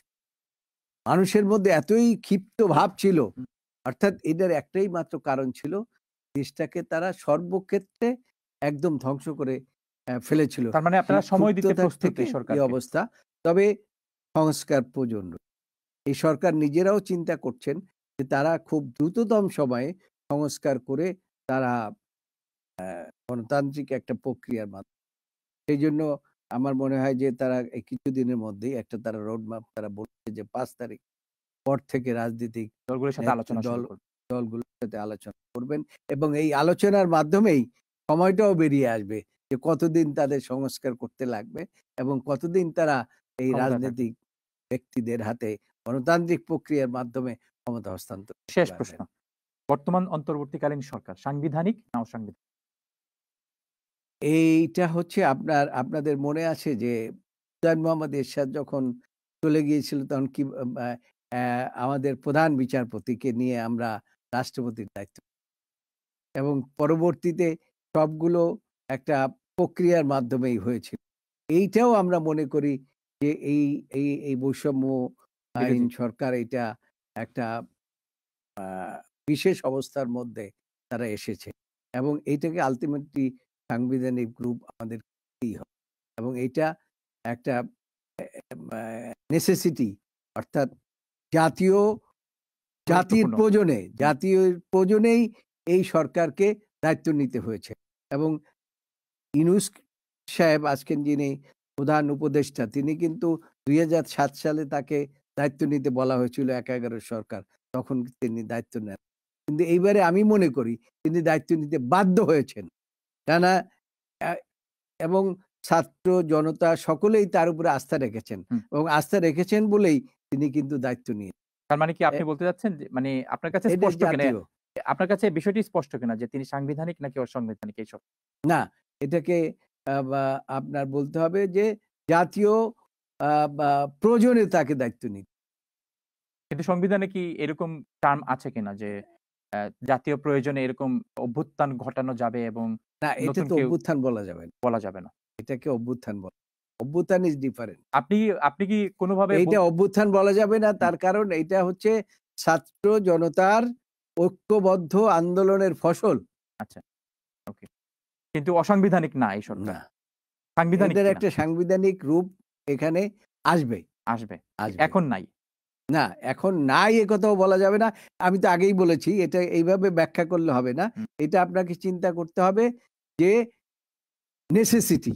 মানুষের মধ্যে এতই ক্ষিপ্ত ভাব ছিল অর্থাৎ এটার একটাই মাত্র কারণ ছিল, দেশটাকে তারা সর্বক্ষেত্রে একদম ধ্বংস করে ফেলেছিল। তার মানে আপনারা সময় দিতে ক্ষুব্ধতার প্রস্তুত থেকে এই এই সরকারকে। অবস্থা। তবে সংস্কার প্রয়োজন। এই সরকার নিজেরাও চিন্তা করছেন যে তারা খুব দ্রুততম সময়ে সংস্কার করে তারা গণতান্ত্রিক একটা প্রক্রিয়ার মাধ্যমে, সেইজন্য আমার মনে হয় যে তারা এই কিছুদিনের মধ্যেই একটা তারা রোড ম্যাপ তারা বলছে যে ৫ তারিখ পর থেকে রাজনৈতিক দলগুলোর সাথে আলোচনা শুরু করবে। দলগুলোর সাথে আলোচনা করবেন এবং এই আলোচনার মাধ্যমেই সময়টাও বেরিয়ে আসবে যে কতদিন তাদের সংস্কার করতে লাগবে এবং কতদিন তারা এই ক্ষমতায় থাকবে। রাজনৈতিক ব্যক্তিদের হাতে গণতান্ত্রিক প্রক্রিয়ার মাধ্যমে ক্ষমতা হস্তান্তর করতে শেষ পারবেন। প্রশ্ন। বর্তমান অন্তর্বর্তীকালীন সরকার সাংবিধানিক না অসাংবিধানিক? এইটা হচ্ছে আপনাদের মনে আছে যে হুসাইন মোহাম্মদ এরশাদ যখন চলে গিয়েছিল তখন কি আমাদের প্রধান বিচারপতিকে নিয়ে আমরা রাষ্ট্রপতির দায়িত্ব এবং পরবর্তীতে সবগুলো একটা প্রক্রিয়ার মাধ্যমেই হয়েছিল। এইটাও আমরা মনে করি যে এই বৈষম্য আইন বিরোধী। সরকার এটা একটা আ বিশেষ অবস্থার মধ্যে তারা এসেছে এবং এইটাকে আল্টিমেটলি সাংবিধানিক গ্রুপ আমাদের করতেই হবে এবং এইটা একটা নেসেসিটি, অর্থাৎ জাতীয় জাতির গুরুত্বপূর্ণ। জাতীয় প্রয়োজনেই এই সরকারকে দায়িত্ব নিতে হয়েছে এবং ইউনূস সাহেব আজকের যিনি প্রধান উপদেষ্টা তিনি কিন্তু ২০০৭ সালে তাকে দায়িত্ব নিতে বলা হয়েছিল ১১ সরকার। তখন তিনি দায়িত্ব নেন। কিন্তু এইবারে আমি মনে করি তিনি দায়িত্ব নিতে বাধ্য হয়েছেন। কেননা অ্যা এবং ছাত্র জনতা সকলেই তার উপরে আস্থা রেখেছেন হুম। এবং আস্থা রেখেছেন বলেই তিনি কিন্তু দায়িত্ব নিয়ে তার মানে কি এ আপনি বলতে চাচ্ছেন যে মানে আপনার কাছে এটা স্পষ্ট কিনা? জাতীয়। আপনার কাছে বিষয়টি স্পষ্ট কিনা যে তিনি সাংবিধানিক নাকি অসাংবিধানিক এই সব? না, এটাকে বা আপনার বলতে হবে যে জাতীয় আ বা প্রয়োজনে তাকে দায়িত্ব নিতে। কিন্তু সংবিধানে কি এরকম টার্ম আছে কিনা যে জাতীয় প্রয়োজনে এরকম অভ্যুত্থান ঘটানো যাবে এবং না, এটা নতুন তো কেউ অভ্যুত্থান বলা যাবে না। বলা যাবে না? এটাকে অভ্যুত্থান বলা। অভ্যুত্থান ইস ডিফারেন্ট। আপনি আপনি কি কোনোভাবে এইটা অভ্যুত্থান বলা যাবে না, হুম, তার কারণ এইটা হচ্ছে ছাত্র জনতার ঐক্যবদ্ধ আন্দোলনের ফসল। আচ্ছা, ওকে। কিন্তু অসাংবিধানিক না এই সরকার। না, সাংবিধানিক এদের কিনা? একটা সাংবিধানিক রূপ এখানে আসবে, আসবে। আসবে। এখন নাই। না, এখন নাই একথাও বলা যাবে না। আমি তো আগেই বলেছি এটা এইভাবে ব্যাখ্যা করলে হবে না। হুম, এটা আপনাকে চিন্তা করতে হবে যে নেসেসিটি,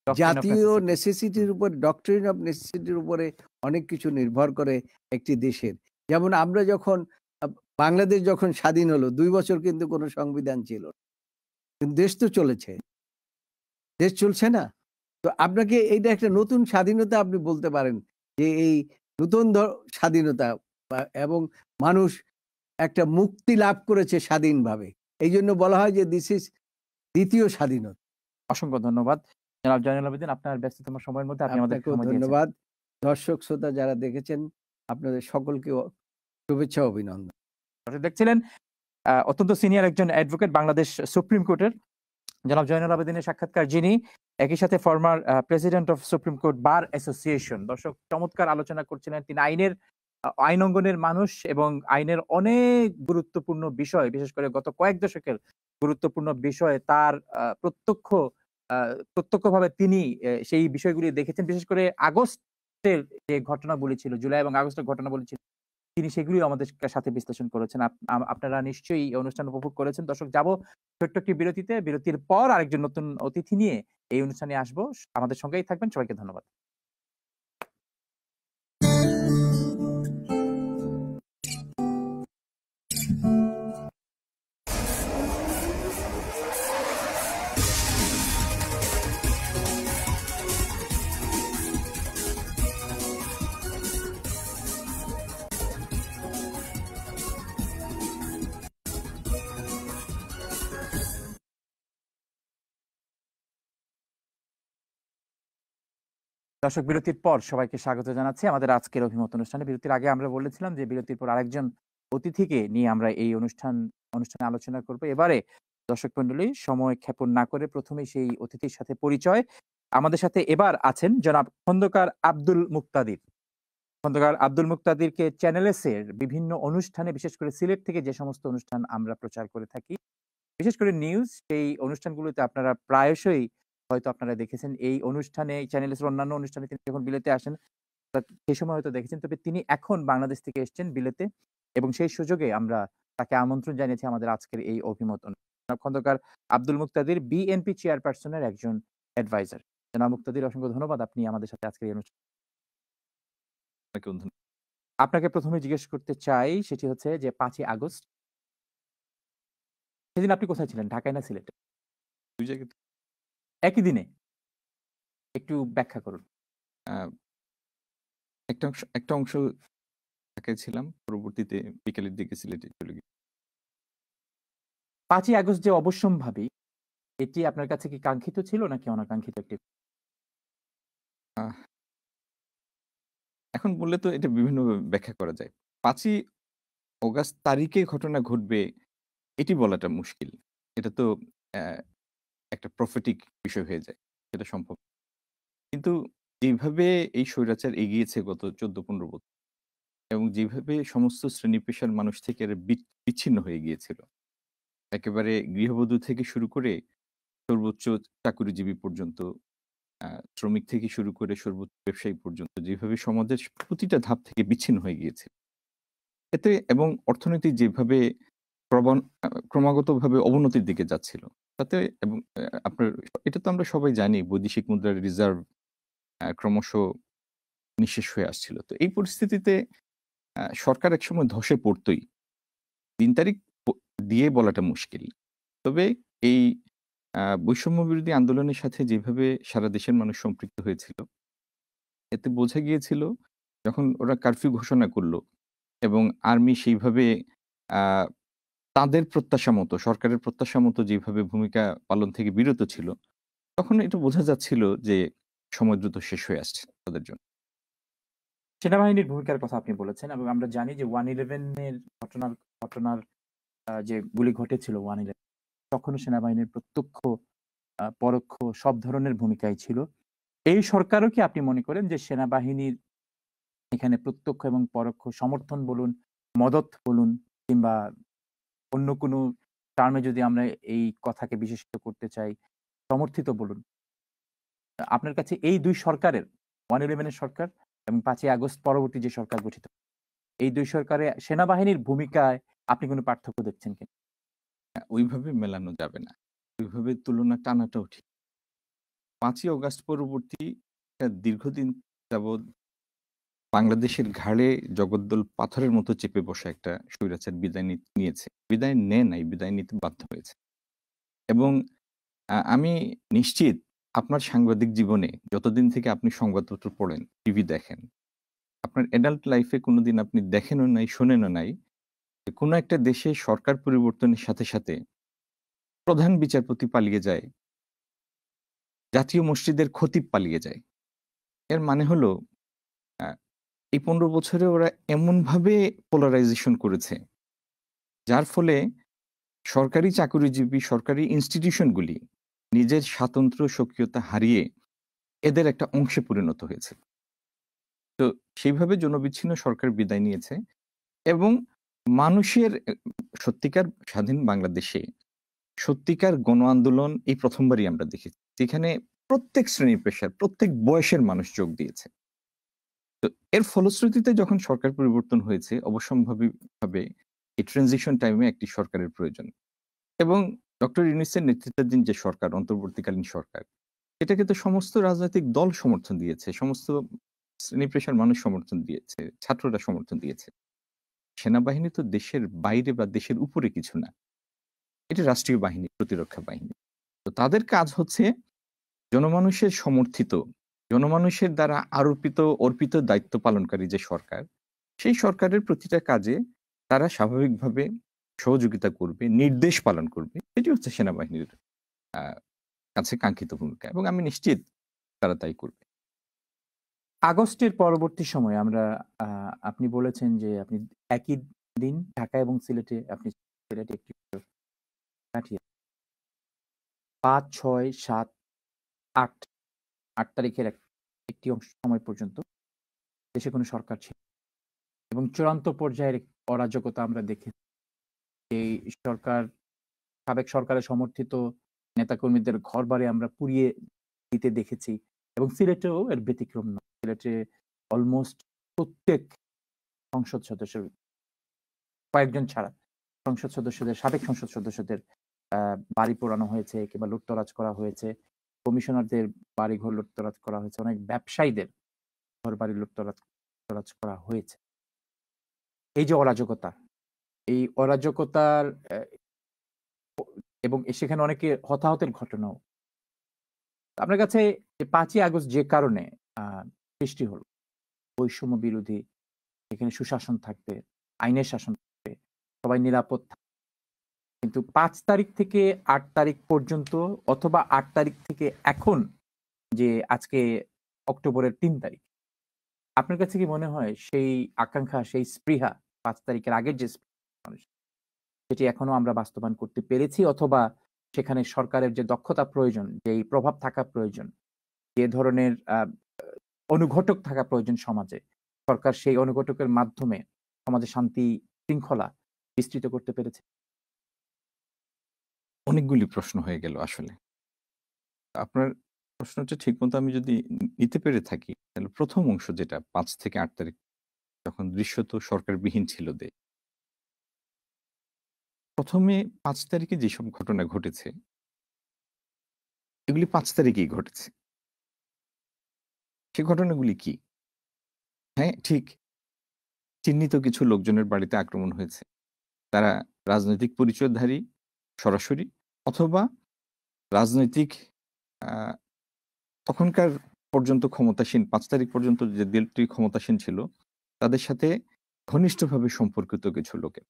ডক্ট্রিন অফ জাতীয় নেসেসিটি। নেসেসিটির উপর ডক্ট্রিন অফ নেসেসিটির উপরে অনেক কিছু নির্ভর করে একটি দেশের। যেমন আমরা যখন বাংলাদেশ যখন স্বাধীন হলো ২ বছর কিন্তু কোনো সংবিধান ছিল না। কিন্তু দেশ তো চলেছে। দেশ চলছে না? তো আপনাকে এইটা একটা নতুন স্বাধীনতা আপনি বলতে পারেন যে এই নতুন স্বাধীনতা এবং মানুষ একটা মুক্তি লাভ করেছে স্বাধীনভাবে। এইজন্য বলা হয় যে দিস ইজ দ্বিতীয় স্বাধীনতা। অসংখ্য ধন্যবাদ। জনাব জয়নুল আবেদীন আপনার ব্যস্ততম সময়ের মধ্যে আপনি আমাদেরকে আপনাকেও সময় দিয়েছেন। ধন্যবাদ। দর্শক শ্রোতা যারা দেখেছেন আপনাদের সকলকে শুভেচ্ছা ও অভিনন্দন। দর্শক দেখছিলেন অত্যন্ত সিনিয়র একজন অ্যাডভোকেট বাংলাদেশ সুপ্রিম কোর্টের জনাব জয়নুল আবেদীনের সাক্ষাৎকার, যিনি একই সাথে former president of supreme court bar association. দর্শক চমৎকার আলোচনা করছিলেন। তিনি আইনের আইন অঙ্গনের মানুষ এবং আইনের অনেক গুরুত্বপূর্ণ বিষয়, বিশেষ করে গত কয়েক দশকের গুরুত্বপূর্ণ বিষয় তার আ প্রত্যক্ষভাবে তিনি সেই বিষয়গুলি দেখেছেন। বিশেষ করে আগস্টের যে ঘটনাবলী ছিল, জুলাই এবং আগস্টের ঘটনাবলী ছিল, তিনি সেগুলিও আমাদের সাথে বিশ্লেষণ করেছেন। আপনারা নিশ্চয়ই এই অনুষ্ঠান উপভোগ করেছেন। দর্শক, যাব ছোট্ট একটি বিরতিতে। বিরতির পর আরেকজন নতুন অতিথি নিয়ে এই অনুষ্ঠানে আসবো। আমাদের সঙ্গেই থাকবেন। সবাইকে ধন্যবাদ। দর্শক, বিরতির পর সবাইকে স্বাগত জানাচ্ছি আমাদের আজকের অভিমত অনুষ্ঠানে। বিরতির আগে আমরা বলেছিলাম যে বিরতির পর আরেকজন অতিথিকে নিয়ে আমরা এই অনুষ্ঠানে আলোচনা করব। এবারে দর্শক মণ্ডলী, সময় ক্ষেপণ না করে প্রথমেই সেই অতিথির সাথে পরিচয়। আমাদের সাথে এবার আছেন জনাব খন্দকার আব্দুল মুক্তাদির। খন্দকার আব্দুল মুক্তাদিরকে চ্যানেল এস এর বিভিন্ন অনুষ্ঠানে, বিশেষ করে সিলেট থেকে যে সমস্ত অনুষ্ঠান আমরা প্রচার করে থাকি, বিশেষ করে নিউজ, সেই অনুষ্ঠানগুলোতে আপনারা প্রায়শই হয়তো আপনারা দেখেছেন। এই অনুষ্ঠানে চ্যানেল এস এর অন্যান্য অনুষ্ঠানে তিনি যখন বিলেতে আসেন, সেই সময় হয়তো দেখেছেন। তবে তিনি এখন বাংলাদেশ থেকে এসেছেন বিলেতে, এবং সেই সুযোগে আমরা তাকে আমন্ত্রণ জানিয়েছি আমাদের আজকের এই অভিমত অনুষ্ঠানে। খন্দকার আব্দুল মুক্তাদির বিএনপি চেয়ারপারসনের একজন অ্যাডভাইজার। জনাব মুক্তাদির, অসংখ্য ধন্যবাদ আপনি আমাদের সাথে আজকের এই অনুষ্ঠানে। আপনাকেও আপনাকে ১ম এ জিজ্ঞেস করতে চাই, সেটি হচ্ছে যে ৫ই আগস্ট সেদিন আপনি কোথায় ছিলেন? ঢাকায় না সিলেটে? ২ জায়গাতে একই দিনে? একটু ব্যাখ্যা করুন। আ একটা অংশ ঢাকায় ছিলাম। পরবর্তীতে বিকেলের দিকে সিলেটে চলে গেছি। ৫ই আগস্ট যে অবশ্যম্ভাবী, এটি আপনার কাছে কি কাঙ্ক্ষিত ছিল নাকি অনাকাঙ্ক্ষিত একটি? আহ এখন বললে তো এটা বিভিন্নভাবে ব্যাখ্যা করা যায়। ৫ই অগাস্ট তারিখে ঘটনা ঘটবে এটি বলাটা মুশকিল। এটা তো অ্যা একটা প্রফেটিক বিষয় হয়ে যায়। সেটা সম্ভব। কিন্তু যেভাবে এই স্বৈরাচার এগিয়েছে গত ১৪-১৫ বছর এবং যেভাবে সমস্ত শ্রেণী পেশার মানুষ থেকে এরা বিচ্ছিন্ন হয়ে গিয়েছিল। একেবারে গৃহবধূ থেকে শুরু করে সর্বোচ্চ চাকুরিজীবী পর্যন্ত, আ শ্রমিক থেকে শুরু করে সর্বোচ্চ ব্যবসায়ী পর্যন্ত যেভাবে সমাজের প্রতিটা ধাপ থেকে বিচ্ছিন্ন হয়ে গিয়েছে। এতে এবং অর্থনীতি যেভাবে প্রবণ ক্রমাগতভাবে অবনতির দিকে যাচ্ছিল। তাতে এবং আপনার এটা তো আমরা সবাই জানি বৈদেশিক মুদ্রার রিজার্ভ ক্রমশ নিঃশেষ হয়ে আসছিল। তো এই পরিস্থিতিতে সরকার একসময় ধসে পড়তই। দিন তারিখ প দিয়ে বলাটা মুশকিল। তবে এই বৈষম্য বিরোধী আন্দোলনের সাথে যেভাবে সারা দেশের মানুষ সম্পৃক্ত হয়েছিল, এতে বোঝা গিয়েছিল যখন ওরা কারফিউ ঘোষণা করল এবং আর্মি সেইভাবে আ তাদের প্রত্যাশা মতো, সরকারের প্রত্যাশা মতো যেভাবে ভূমিকা পালন থেকে বিরত ছিল, তখন এটা বোঝা যাচ্ছিল যে সময় দ্রুত শেষ হয়ে আসছে তাদের জন্য। সেনাবাহিনীর ভূমিকার কথা আপনি বলেছেন, এবং আমরা জানি যে 1/11 এর ঘটনার যে গুলি ঘটেছিল 1/11, তখনও সেনাবাহিনীর প্রত্যক্ষ পরোক্ষ সব ধরনের ভূমিকাই ছিল। এই সরকারও কি আপনি মনে করেন যে সেনাবাহিনীর এখানে প্রত্যক্ষ এবং পরোক্ষ সমর্থন বলুন, মদত বলুন, কিংবা অন্য কোনো টার্মে যদি আমরা এই কথাকে বিশেষিত করতে চাই, সমর্থিত বলুন। আপনার কাছে এই ২ সরকারের, 1/11 এর সরকার এবং ৫ই আগস্ট পরবর্তী যে সরকার গঠিত, এই ২ সরকারে সেনাবাহিনীর ভূমিকায় আপনি কোনো পার্থক্য দেখছেন কিনা? ওইভাবে মেলানো যাবে না। ওইভাবে তুলনা টানাটাও ঠিক। ৫ই অগাস্ট পরবর্তী দীর্ঘদিন যাবৎ বাংলাদেশের ঘাড়ে জগদ্দল পাথরের মতো চেপে বসা একটা স্বৈরাচার বিদায় নিয়েছে। বিদায় নেয় নাই, বিদায় নিতে বাধ্য হয়েছে। এবং আমি নিশ্চিত আপনার সাংবাদিক জীবনে যতদিন থেকে আপনি সংবাদপত্র পড়েন, টিভি দেখেন, আপনার অ্যাডাল্ট লাইফ এ কোনদিন আপনি দেখেনও নাই, শোনেনও নাই যে কোন একটা দেশে সরকার পরিবর্তনের সাথে, সাথে প্রধান বিচারপতি পালিয়ে যায়, জাতীয় মসজিদের খতিব পালিয়ে যায়। এর মানে হলো আ এই ১৫ বছরে ওরা এমনভাবে পোলারাইজেশন করেছে, যার ফলে সরকারি চাকুরিজীবী, সরকারি ইনস্টিটিউশন গুলি নিজের স্বাতন্ত্র্য স্বকীয়তা হারিয়ে এদের একটা অংশে পরিণত হয়েছে। তো সেইভাবে জনবিচ্ছিন্ন সরকার বিদায় নিয়েছে এবং মানুষের সত্যিকার স্বাধীন বাংলাদেশে সত্যিকার গণ আন্দোলন এই প্রথমবারই আমরা দেখেছি। যেখানে প্রত্যেক শ্রেণী পেশার, প্রত্যেক বয়সের মানুষ যোগ দিয়েছে। তো এর ফলশ্রুতিতে যখন সরকার পরিবর্তন হয়েছে, অবশ্যম্ভাবীভাবে এই ট্রানজিশন টাইমে একটি সরকারের প্রয়োজন। এবং ডক্টর ইউনূসের নেতৃত্বাধীন যে সরকার, অন্তর্বর্তীকালীন সরকার, এটাকে তো সমস্ত রাজনৈতিক দল সমর্থন দিয়েছে, সমস্ত শ্রেণী পেশার মানুষ সমর্থন দিয়েছে, ছাত্ররা সমর্থন দিয়েছে। সেনাবাহিনী তো দেশের বাইরে বা দেশের উপরে কিছু না। এটা রাষ্ট্রীয় বাহিনী, প্রতিরক্ষা বাহিনী। তো তাদের কাজ হচ্ছে জনমানুষের সমর্থিত, জনমানুষের দ্বারা অর্পিত দায়িত্ব পালনকারী যে সরকার, সেই সরকারের প্রতিটা কাজে তারা স্বাভাবিকভাবে সহযোগিতা করবে, নির্দেশ পালন করবে। এটি হচ্ছে সেনাবাহিনীর আ কাছে কাঙ্ক্ষিত ভূমিকা এবং আমি নিশ্চিত তারা তাই করবে। আগস্টের পরবর্তী সময়ে আমরা আপনি বলেছেন যে আপনি একই দিন ঢাকা এবং সিলেটে একটি কাটিয়ে ৫, ৬, ৭, ৮ তারিখের একটি অংশ সময় পর্যন্ত দেশে কোনো সরকার ছিল না। এবং চূড়ান্ত পর্যায়ের অরাজকতা আমরা দেখেছি। এই সরকার সাবেক সরকারের সমর্থিত নেতাকর্মীদের ঘরবাড়ি আমরা পুড়িয়ে দিতে দেখেছি এবং সিলেটেও এর ব্যতিক্রম নয়। সিলেটে অলমোস্ট প্রত্যেক সংসদ সদস্যের, কয়েকজন ছাড়া, সাবেক সংসদ সদস্যদের বাড়ি পোড়ানো হয়েছে কিংবা লুটতরাজ করা হয়েছে। কমিশনারদের বাড়িঘর লুটতরাজ করা হয়েছে। অনেক ব্যবসায়ীদের ঘরবাড়ি লুটতরাজ করা হয়েছে। এই যে অরাজকতা, এই অরাজকতার এবং সেখানে অনেকে হতাহতের ঘটনাও। আপনার কাছে ৫ই আগস্ট যে কারণে সৃষ্টি হলো, বৈষম্য বিরোধী, এখানে সুশাসন থাকবে, আইনের শাসন থাকবে, সবাই নিরাপদ থাকবে। কিন্তু ৫ তারিখ থেকে ৮ তারিখ পর্যন্ত অথবা ৮ তারিখ থেকে এখন যে আজকে অক্টোবরের ৩ তারিখ, আপনার কাছে কি মনে হয় সেই আকাঙ্ক্ষা, সেই স্পৃহা ৫ তারিখের আগের যে মানুষ, সেটি এখনো আমরা বাস্তবায়ন করতে পেরেছি? অথবা সেখানে সরকারের যে দক্ষতা প্রয়োজন, যেই প্রভাব থাকা প্রয়োজন, যে ধরনের অনুঘটক থাকা প্রয়োজন সমাজে, সরকার সেই অনুঘটকের মাধ্যমে সমাজে শান্তি শৃঙ্খলা বিস্তৃত করতে পেরেছে? অনেকগুলি প্রশ্ন হয়ে গেল আসলে। আপনার প্রশ্নটা ঠিকমতো আমি যদি নিতে পেরে থাকি, তাহলে প্রথম অংশ যেটা ৫ থেকে ৮ তারিখ যখন দৃশ্যত সরকারবিহীন ছিল দেশ। প্রথমে ৫ তারিখে যেসব ঘটনা ঘটেছে, এগুলি ৫ তারিখেই ঘটেছে। সে ঘটনাগুলি কি? হ্যাঁ, ঠিক চিহ্নিত কিছু লোকজনের বাড়িতে আক্রমণ হয়েছে। তারা রাজনৈতিক পরিচয়ধারী সরাসরি, অথবা রাজনৈতিক আ তখনকার পর্যন্ত ক্ষমতাসীন ৫ তারিখ পর্যন্ত যে দলটি ক্ষমতাসীন ছিল, তাদের সাথে ঘনিষ্ঠভাবে সম্পর্কিত কিছু লোকের।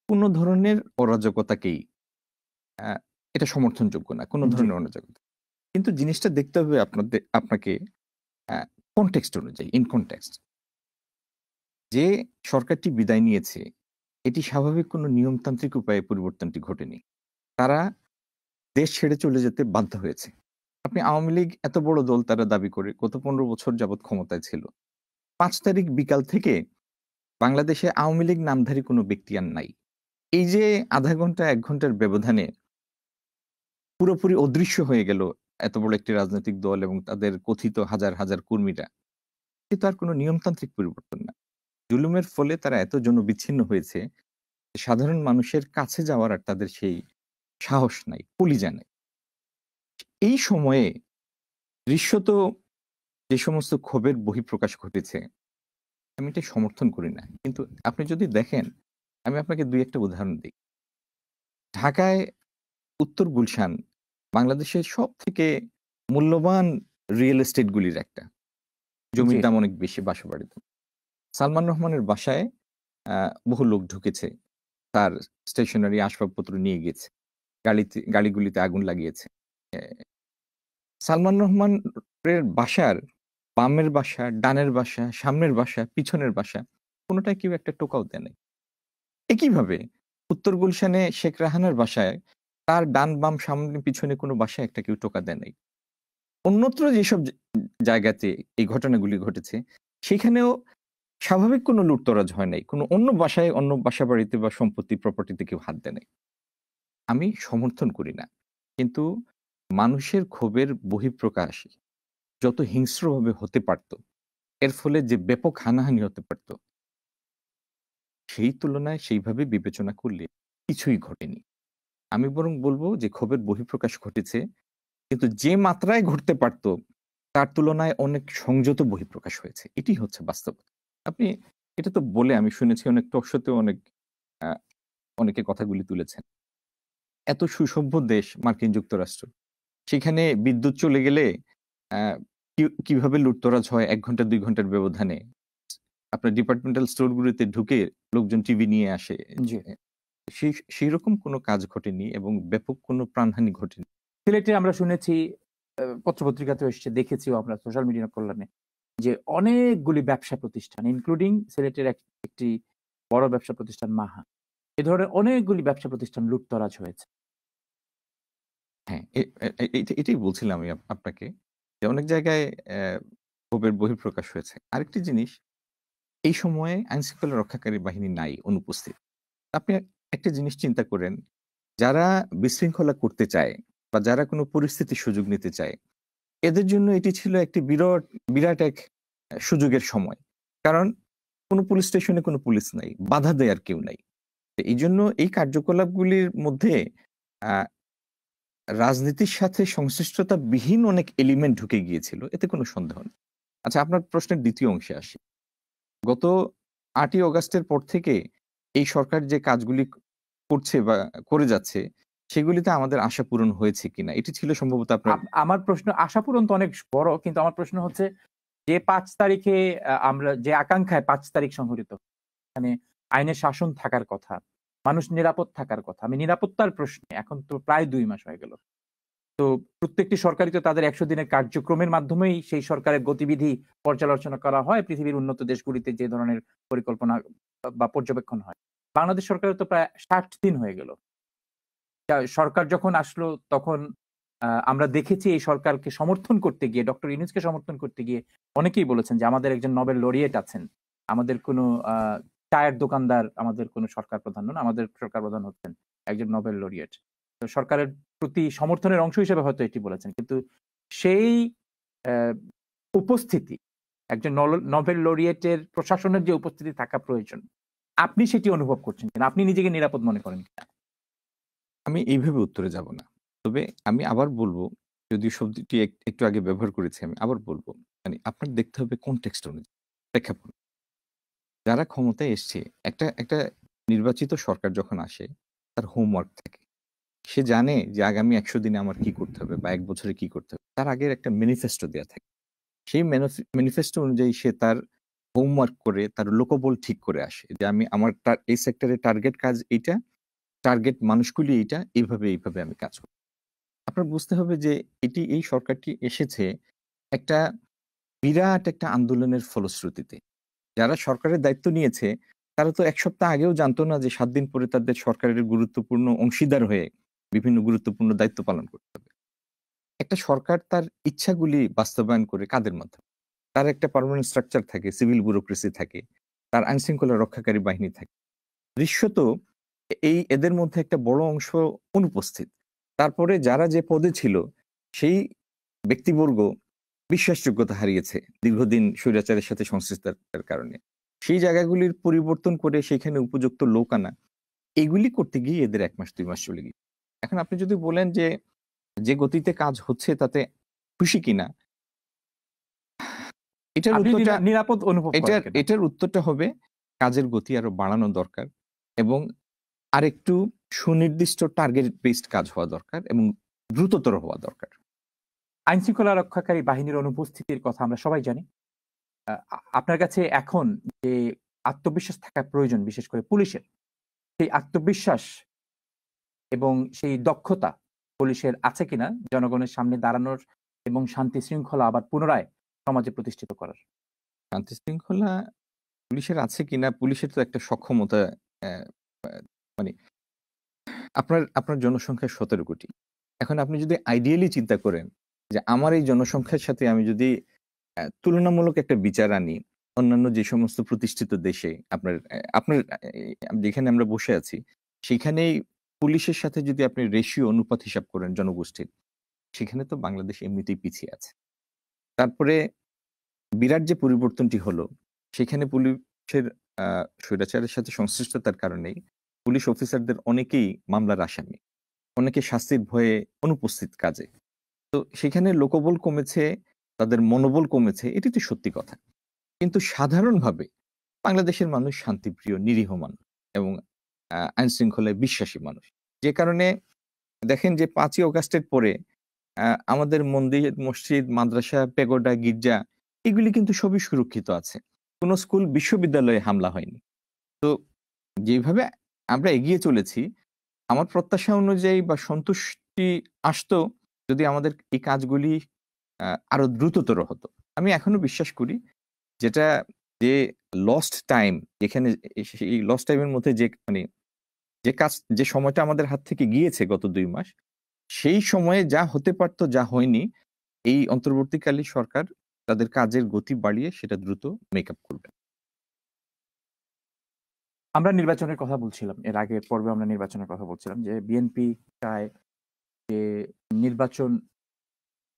কোনো ধরনের অরাজকতাকেই আ এটা সমর্থনযোগ্য না। কোনো জি। ধরনের অরাজকতা। কিন্তু জিনিসটা দেখতে হবে আপনাকে আ কনটেক্সট অনুযায়ী, ইন কনটেক্সট। যে সরকারটি বিদায় নিয়েছে, এটি স্বাভাবিক কোনো নিয়মতান্ত্রিক উপায়ে পরিবর্তনটি ঘটেনি। তারা দেশ ছেড়ে চলে যেতে বাধ্য হয়েছে। আপনি আওয়ামী লীগ এত বড় দল তারা দাবি করে গত ১৫ বছর যাবৎ ক্ষমতায় ছিল। ৫ তারিখ বিকাল থেকে বাংলাদেশে আওয়ামী লীগ নামধারী কোনো ব্যক্তি আর নাই। এই যে আধা ঘন্টা ১ ঘন্টার ব্যবধানে পুরোপুরি অদৃশ্য হয়ে গেল এত বড় একটি রাজনৈতিক দল এবং তাদের কথিত হাজার, হাজার কর্মীরা। কিন্তু আর কোনো নিয়মতান্ত্রিক পরিবর্তন না। জুলুমের ফলে তারা এত জনবিচ্ছিন্ন হয়েছে, সাধারণ মানুষের কাছে যাওয়ার আর তাদের সেই সাহস নাই, কলিজা নাই। এই সময়ে দৃশ্যত যে সমস্ত ক্ষোভের বহিঃপ্রকাশ ঘটেছে, আমি এটা সমর্থন করি না। কিন্তু আপনি যদি দেখেন, আমি আপনাকে ২-১ টা উদাহরণ দিই। ঢাকায় উত্তর গুলশান বাংলাদেশের সবথেকে মূল্যবান রিয়েল এস্টেট গুলির একটা। জমির জি। দাম অনেক বেশি, বাসাবাড়ির দাম। সালমান রহমানের বাসায় বহু লোক ঢুকেছে। তার স্টেশনারি আসবাবপত্র নিয়ে গিয়েছে। গাড়িগুলিতে আগুন লাগিয়েছে। এ সালমান রহমানের বাসার বামের বাসা, ডানের বাসা, সামনের বাসা, পিছনের বাসা, কোনটায় কেউ একটা টোকাও দেয় নাই। একইভাবে উত্তর গুলশানে শেখ রাহানার বাসায় তার ডান, বাম, সামনে, পিছনে কোনো বাসায় একটা কেউ টোকা দেয় নাই। অন্যত্র যেসব জায়গাতে এই ঘটনাগুলি ঘটেছে, সেখানেও স্বাভাবিক কোনো লুটতরাজ হয় নাই। কোনো অন্য বাসায়, অন্য বাসাবাড়িতে বা সম্পত্তি, প্রপার্টিতে কেউ হাত দেয় নাই। আমি সমর্থন করি না। কিন্তু মানুষের ক্ষোভের বহিঃপ্রকাশ যত হিংস্রভাবে হতে পারত, এর ফলে যে ব্যাপক হানাহানি হতে পারত, সেই তুলনায় সেইভাবে বিবেচনা করলে কিছুই ঘটেনি। আমি বরং বলব যে ক্ষোভের বহিঃপ্রকাশ ঘটেছে, কিন্তু যে মাত্রায় ঘটতে পারত, তার তুলনায় অনেক সংযত বহিঃপ্রকাশ হয়েছে। এটিই হচ্ছে বাস্তবতা। আপনি এটা তো বলে আমি শুনেছি অনেক টক শোতেও আ অনেকে কথাগুলি তুলেছেন। এত সুসভ্য দেশ মার্কিন যুক্তরাষ্ট্র। সেখানে বিদ্যুৎ চলে গেলে আ কিভাবে লুটতরাজ হয় ১ ঘন্টা ২ ঘন্টার ব্যবধানে। আপনার ডিপার্টমেন্টাল স্টোর গুলোতে ঢুকে লোকজন টিভি নিয়ে আসে। জি। সেইরকম কোনো কাজ ঘটেনি এবং ব্যাপক কোনো প্রাণহানি ঘটেনি। সিলেটে আমরা শুনেছি, পত্র-পত্রিকাতেও এসছে, দেখেছিও আমরা সোশ্যাল মিডিয়া কল্যাণে, যে অনেকগুলি ব্যবসা প্রতিষ্ঠান ইনক্লুডিং সিলেটের একটি বড় ব্যবসা প্রতিষ্ঠান মাহা। এ ধরনের অনেকগুলি ব্যবসা প্রতিষ্ঠান লুটতরাজ হয়েছে। হ্যাঁ, এটাই বলছিলাম আমি আপনাকে যে অনেক জায়গায় ক্ষোভের বহিঃপ্রকাশ হয়েছে। আরেকটি জিনিস, এই সময়ে আইনশৃঙ্খলা রক্ষাকারী বাহিনী নাই, অনুপস্থিত। আপনি একটা জিনিস চিন্তা করেন, যারা বিশৃঙ্খলা করতে চায় বা যারা কোনো পরিস্থিতির সুযোগ নিতে চায়, এদের জন্য এটি ছিল একটি বিরাট এক সুযোগের সময়। কারণ কোনো পুলিশ স্টেশনে কোনো পুলিশ নাই, বাধা দেয়ার কেউ নাই। তো এইজন্য এই কার্যকলাপগুলির মধ্যে আ রাজনীতির সাথে সংশ্লিষ্টতাবিহীন অনেক এলিমেন্ট ঢুকে গিয়েছিল। এতে কোনো সন্দেহ নেই। আচ্ছা, আপনার প্রশ্নের ২য় অংশে আসি। গত ৮ই অগাস্টের পর থেকে এই সরকার যে কাজগুলি করছে বা করে যাচ্ছে, সেগুলিতে আমাদের আশা পূরণ হয়েছে কিনা? এটি ছিল সম্ভবত আপনার। আমার প্রশ্ন, আশাপূরণ তো অনেক বড়, কিন্তু আমার প্রশ্ন হচ্ছে যে ৫ তারিখে আমরা যে আকাঙ্ক্ষায় ৫ তারিখ সংঘটিত, মানে আইনের শাসন থাকার কথা, মানুষ নিরাপদ থাকার কথা। আমি নিরাপত্তার প্রশ্নে এখন তো প্রায় ২ মাস হয়ে গেল। তো প্রত্যেকটি সরকারই তো তাদের ১০০ দিনের কার্যক্রমের মাধ্যমেই সেই সরকারের গতিবিধি পর্যালোচনা করা হয় পৃথিবীর উন্নত দেশগুলিতে যে ধরনের পরিকল্পনা বা পর্যবেক্ষণ হয়। বাংলাদেশ সরকারের তো প্রায় ৬০ দিন হয়ে গেল। সরকার যখন আসলো তখন আমরা দেখেছি এই সরকারকে সমর্থন করতে গিয়ে, ডক্টর ইউনূসকে সমর্থন করতে গিয়ে অনেকেই বলেছেন যে আমাদের একজন নোবেল লরিয়েট আছেন। আমাদের কোনো চায়ের দোকানদার আমাদের কোনো সরকার প্রধান নন। আমাদের সরকার প্রধান হচ্ছেন একজন নোবেল লরিয়েট। তো সরকারের প্রতি সমর্থনের অংশ হিসেবে হয়তো এটি বলেছেন। কিন্তু সেই অ্যা উপস্থিতি, একজন নোবেল লরিয়েটের প্রশাসনের যে উপস্থিতি থাকা প্রয়োজন, আপনি সেটি অনুভব করছেন কিনা? আপনি নিজেকে নিরাপদ মনে করেন কিনা? আমি এইভাবে উত্তরে যাব না। তবে আমি আবার বলব, যদিও শব্দটি একটু আগে ব্যবহার করেছি, আমি আবার বলব। মানে আপনার দেখতে হবে কনটেক্সট অনুযায়ী, প্রেক্ষাপট। যারা ক্ষমতায় এসছে, একটা নির্বাচিত সরকার যখন আসে, তার হোমওয়ার্ক থাকে। সে জানে যে আগামী ১০০ দিনে আমার কি করতে হবে বা ১ বছরে কি করতে হবে। তার আগের একটা ম্যানিফেস্টো দেয়া থাকে। সেই ম্যানিফেস্টো অনুযায়ী সে তার হোমওয়ার্ক করে, তার লোকবল ঠিক করে আসে। যে আমি আমার এই সেক্টরে টার্গেট কাজ এইটা, টার্গেট মানুষগুলি এইটা, এইভাবে আমি কাজ করব। আপনার বুঝতে হবে যে এই সরকারটি এসেছে একটা বিরাট একটা আন্দোলনের ফলশ্রুতিতে। যারা সরকারের দায়িত্ব নিয়েছে, তারা তো ১ সপ্তাহ আগেও জানতো না যে ৭ দিন পরে তাদের সরকারের গুরুত্বপূর্ণ অংশীদার হয়ে বিভিন্ন গুরুত্বপূর্ণ দায়িত্ব পালন করতে হবে। একটা সরকার তার ইচ্ছাগুলি বাস্তবায়ন করে কাদের মাধ্যমে? তার একটা পার্মানেন্ট স্ট্রাকচার থাকে, সিভিল ব্যুরোক্রেসি থাকে, তার আইনশৃঙ্খলা রক্ষাকারী বাহিনী থাকে। দৃশ্যত এদের মধ্যে একটা বড় অংশ অনুপস্থিত। তারপরে যারা যে পদে ছিল, সেই ব্যক্তিবর্গ বিশ্বাসযোগ্যতা হারিয়েছে দীর্ঘদিন স্বৈরাচারের সাথে সংশ্লিষ্টতার কারণে। সেই জায়গাগুলির পরিবর্তন করে সেখানে উপযুক্ত লোক আনা, এগুলি করতে গিয়ে এদের ১ মাস ২ মাস চলে গিয়েছে। এখন আপনি যদি বলেন যে গতিতে কাজ হচ্ছে তাতে খুশি কিনা? এটার আপনি উত্তরটা নিরাপদ অনুভব করেন কিনা? এটার উত্তরটা হবে কাজের গতি আরো বাড়ানো দরকার এবং আরেকটু সুনির্দিষ্ট টার্গেট বেসড কাজ হওয়া দরকার এবং দ্রুততর হওয়া দরকার। আইনশৃঙ্খলা রক্ষাকারী বাহিনীর অনুপস্থিতির কথা আমরা সবাই জানি। আপনার কাছে এখন যে আত্মবিশ্বাস থাকা প্রয়োজন, বিশেষ করে পুলিশের, সেই আত্মবিশ্বাস এবং সেই দক্ষতা পুলিশের আছে কিনা জনগণের সামনে দাঁড়ানোর এবং শান্তি শৃঙ্খলা আবার পুনরায় সমাজে প্রতিষ্ঠিত করার? শান্তি শৃঙ্খলা পুলিশের আছে কিনা, পুলিশের তো একটা সক্ষমতা, অ্যা আ মানে আপনার জনসংখ্যা ১৭ কোটি। এখন আপনি যদি আইডিয়ালি চিন্তা করেন যে আমার এই জনসংখ্যার সাথে আমি যদি তুলনামূলক একটা বিচার আনি, অন্যান্য যে সমস্ত প্রতিষ্ঠিত দেশে আপনার যেখানে আমরা বসে আছি, সেখানেই পুলিশের সাথে যদি আপনি রেশিও অনুপাত হিসাব করেন জনগোষ্ঠীর, সেখানে তো বাংলাদেশ এমনিতেই পিছিয়ে আছে। তারপরে বিরাট যে পরিবর্তনটি হলো, সেখানে পুলিশের আ স্বৈরাচারের সাথে সংশ্লিষ্টতার কারণেই পুলিশ অফিসারদের অনেকেই মামলার আসামি। অনেকে শাস্তির ভয়ে অনুপস্থিত কাজে। তো সেখানে লোকবল কমেছে, তাদের মনোবল কমেছে, এটি তো সত্যি কথা। কিন্তু সাধারণভাবে বাংলাদেশের মানুষ শান্তিপ্রিয়, নিরীহ মানুষ এবং আইনশৃঙ্খলায় বিশ্বাসী মানুষ। যে কারণে দেখেন যে ৫ই অগাস্টের পরে আমাদের মন্দির, মসজিদ, মাদ্রাসা, পেগোডা, গির্জা এগুলি কিন্তু সবই সুরক্ষিত আছে। কোন স্কুল, বিশ্ববিদ্যালয়ে হামলা হয়নি। তো যেভাবে আমরা এগিয়ে চলেছি, আমার প্রত্যাশা অনুযায়ী বা সন্তুষ্টি আসতো যদি আমাদের এই কাজগুলি আরো দ্রুততর হতো। আমি এখনো বিশ্বাস করি যেটা যে লস্ট টাইম, যেখানে সেই লস্ট টাইম এর মধ্যে যে সময়টা আমাদের হাত থেকে গিয়েছে গত ২ মাস, সেই সময়ে যা হতে পারত, যা হয়নি, এই অন্তর্বর্তীকালীন সরকার তাদের কাজের গতি বাড়িয়ে সেটা দ্রুত মেকআপ করবে। আমরা নির্বাচনের কথা বলছিলাম, এর আগের পর্বে আমরা নির্বাচনের কথা বলছিলাম যে বিএনপি চায় যে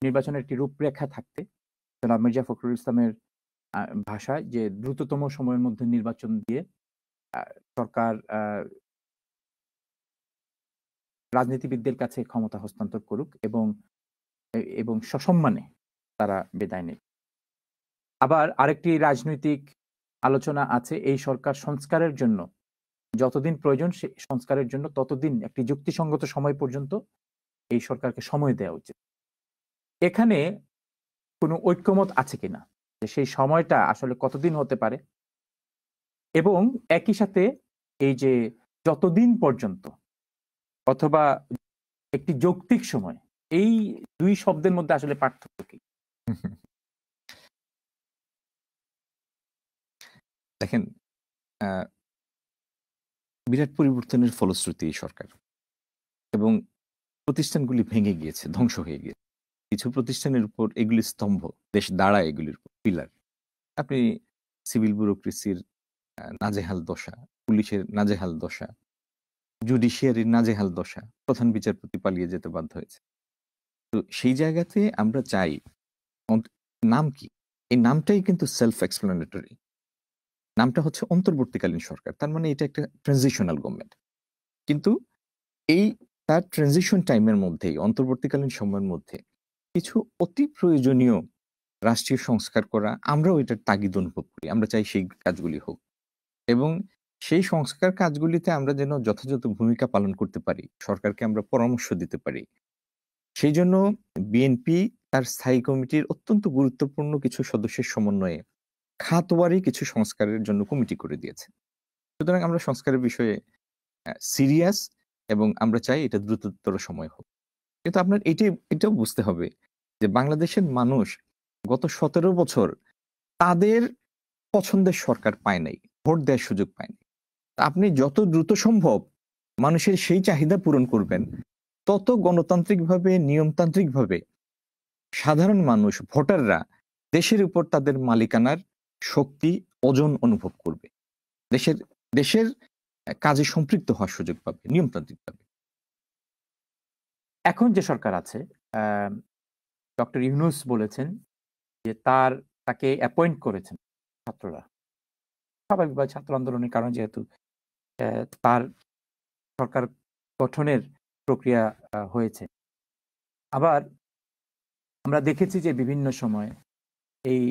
নির্বাচনের একটি রূপরেখা থাকতে, জনাব মির্জা ফখরুল ইসলামের ভাষায় যে দ্রুততম সময়ের মধ্যে নির্বাচন দিয়ে সরকার রাজনীতিবিদদের কাছে ক্ষমতা হস্তান্তর করুক এবং সসম্মানে তারা বিদায় নেয়। আবার আরেকটি রাজনৈতিক আলোচনা আছে, এই সরকার সংস্কারের জন্য যতদিন প্রয়োজন সে সংস্কারের জন্য ততদিন একটি যুক্তিসঙ্গত সময় পর্যন্ত এই সরকারকে সময় দেওয়া উচিত। এখানে কোনো ঐক্যমত আছে কিনা যে সেই সময়টা আসলে কতদিন হতে পারে, এবং একই সাথে এই যে যতদিন পর্যন্ত অথবা একটি যৌক্তিক সময়, এই দুই শব্দের মধ্যে আসলে পার্থক্য কি? দেখেন, বিরাট পরিবর্তনের ফলশ্রুতি এই সরকার, এবং প্রতিষ্ঠানগুলি ভেঙে গিয়েছে, ধ্বংস হয়ে গিয়েছে। কিছু প্রতিষ্ঠানের উপর এগুলি স্তম্ভ, দেশ দাঁড়ায় এগুলির উপর, পিলার। আপনি সিভিল ব্যুরোক্রেসির নাজেহাল দশা, পুলিশের নাজেহাল দশা, জুডিশিয়ারির নাজেহাল দশা, প্রধান বিচারপতি পালিয়ে যেতে বাধ্য হয়েছে। তো সেই জায়গাতে আমরা চাই, নাম কি? এই নামটাই কিন্তু সেলফ এক্সপ্লেনেটরি। নামটা হচ্ছে অন্তর্বর্তীকালীন সরকার, তার মানে এটা একটা ট্রানজিশনাল গভর্নমেন্ট। কিন্তু এই তার ট্রানজিশন টাইমের মধ্যেই, অন্তর্বর্তীকালীন সময়ের মধ্যে কিছু অতি প্রয়োজনীয় রাষ্ট্রীয় সংস্কার করা, আমরাও এটার তাগিদ অনুভব করি। আমরা চাই সেই কাজগুলি হোক, এবং সেই সংস্কার কাজগুলিতে আমরা যেন যথাযথ ভূমিকা পালন করতে পারি, সরকারকে আমরা পরামর্শ দিতে পারি। সেই জন্য বিএনপি তার স্থায়ী কমিটির অত্যন্ত গুরুত্বপূর্ণ কিছু সদস্যের সমন্বয়ে খাতওয়ারি কিছু সংস্কারের জন্য কমিটি করে দিয়েছে। সুতরাং আমরা সংস্কারের বিষয়ে সিরিয়াস, এবং আমরা চাই এটা দ্রুততর সময় হোক। কিন্তু আপনার এটাও বুঝতে হবে যে বাংলাদেশের মানুষ গত 17 বছর তাদের পছন্দের সরকার পায় নাই, ভোট দেওয়ার সুযোগ পায়নি। আপনি যত দ্রুত সম্ভব মানুষের সেই চাহিদা পূরণ করবেন, তত গণতান্ত্রিকভাবে, নিয়মতান্ত্রিকভাবে সাধারণ মানুষ, ভোটাররা দেশের উপর তাদের মালিকানার শক্তি, ওজন অনুভব করবে, দেশের কাজে সম্পৃক্ত হওয়ার সুযোগ পাবে নিয়মতান্ত্রিকভাবে। এখন যে সরকার আছে, ডক্টর ইউনূস বলেছেন যে তাকে অ্যাপয়েন্ট করেছেন ছাত্ররা, স্বাভাবিকভাবে ছাত্র আন্দোলনের কারণে, যেহেতু তার সরকার গঠনের প্রক্রিয়া হয়েছে। আবার আমরা দেখেছি যে বিভিন্ন সময়ে এই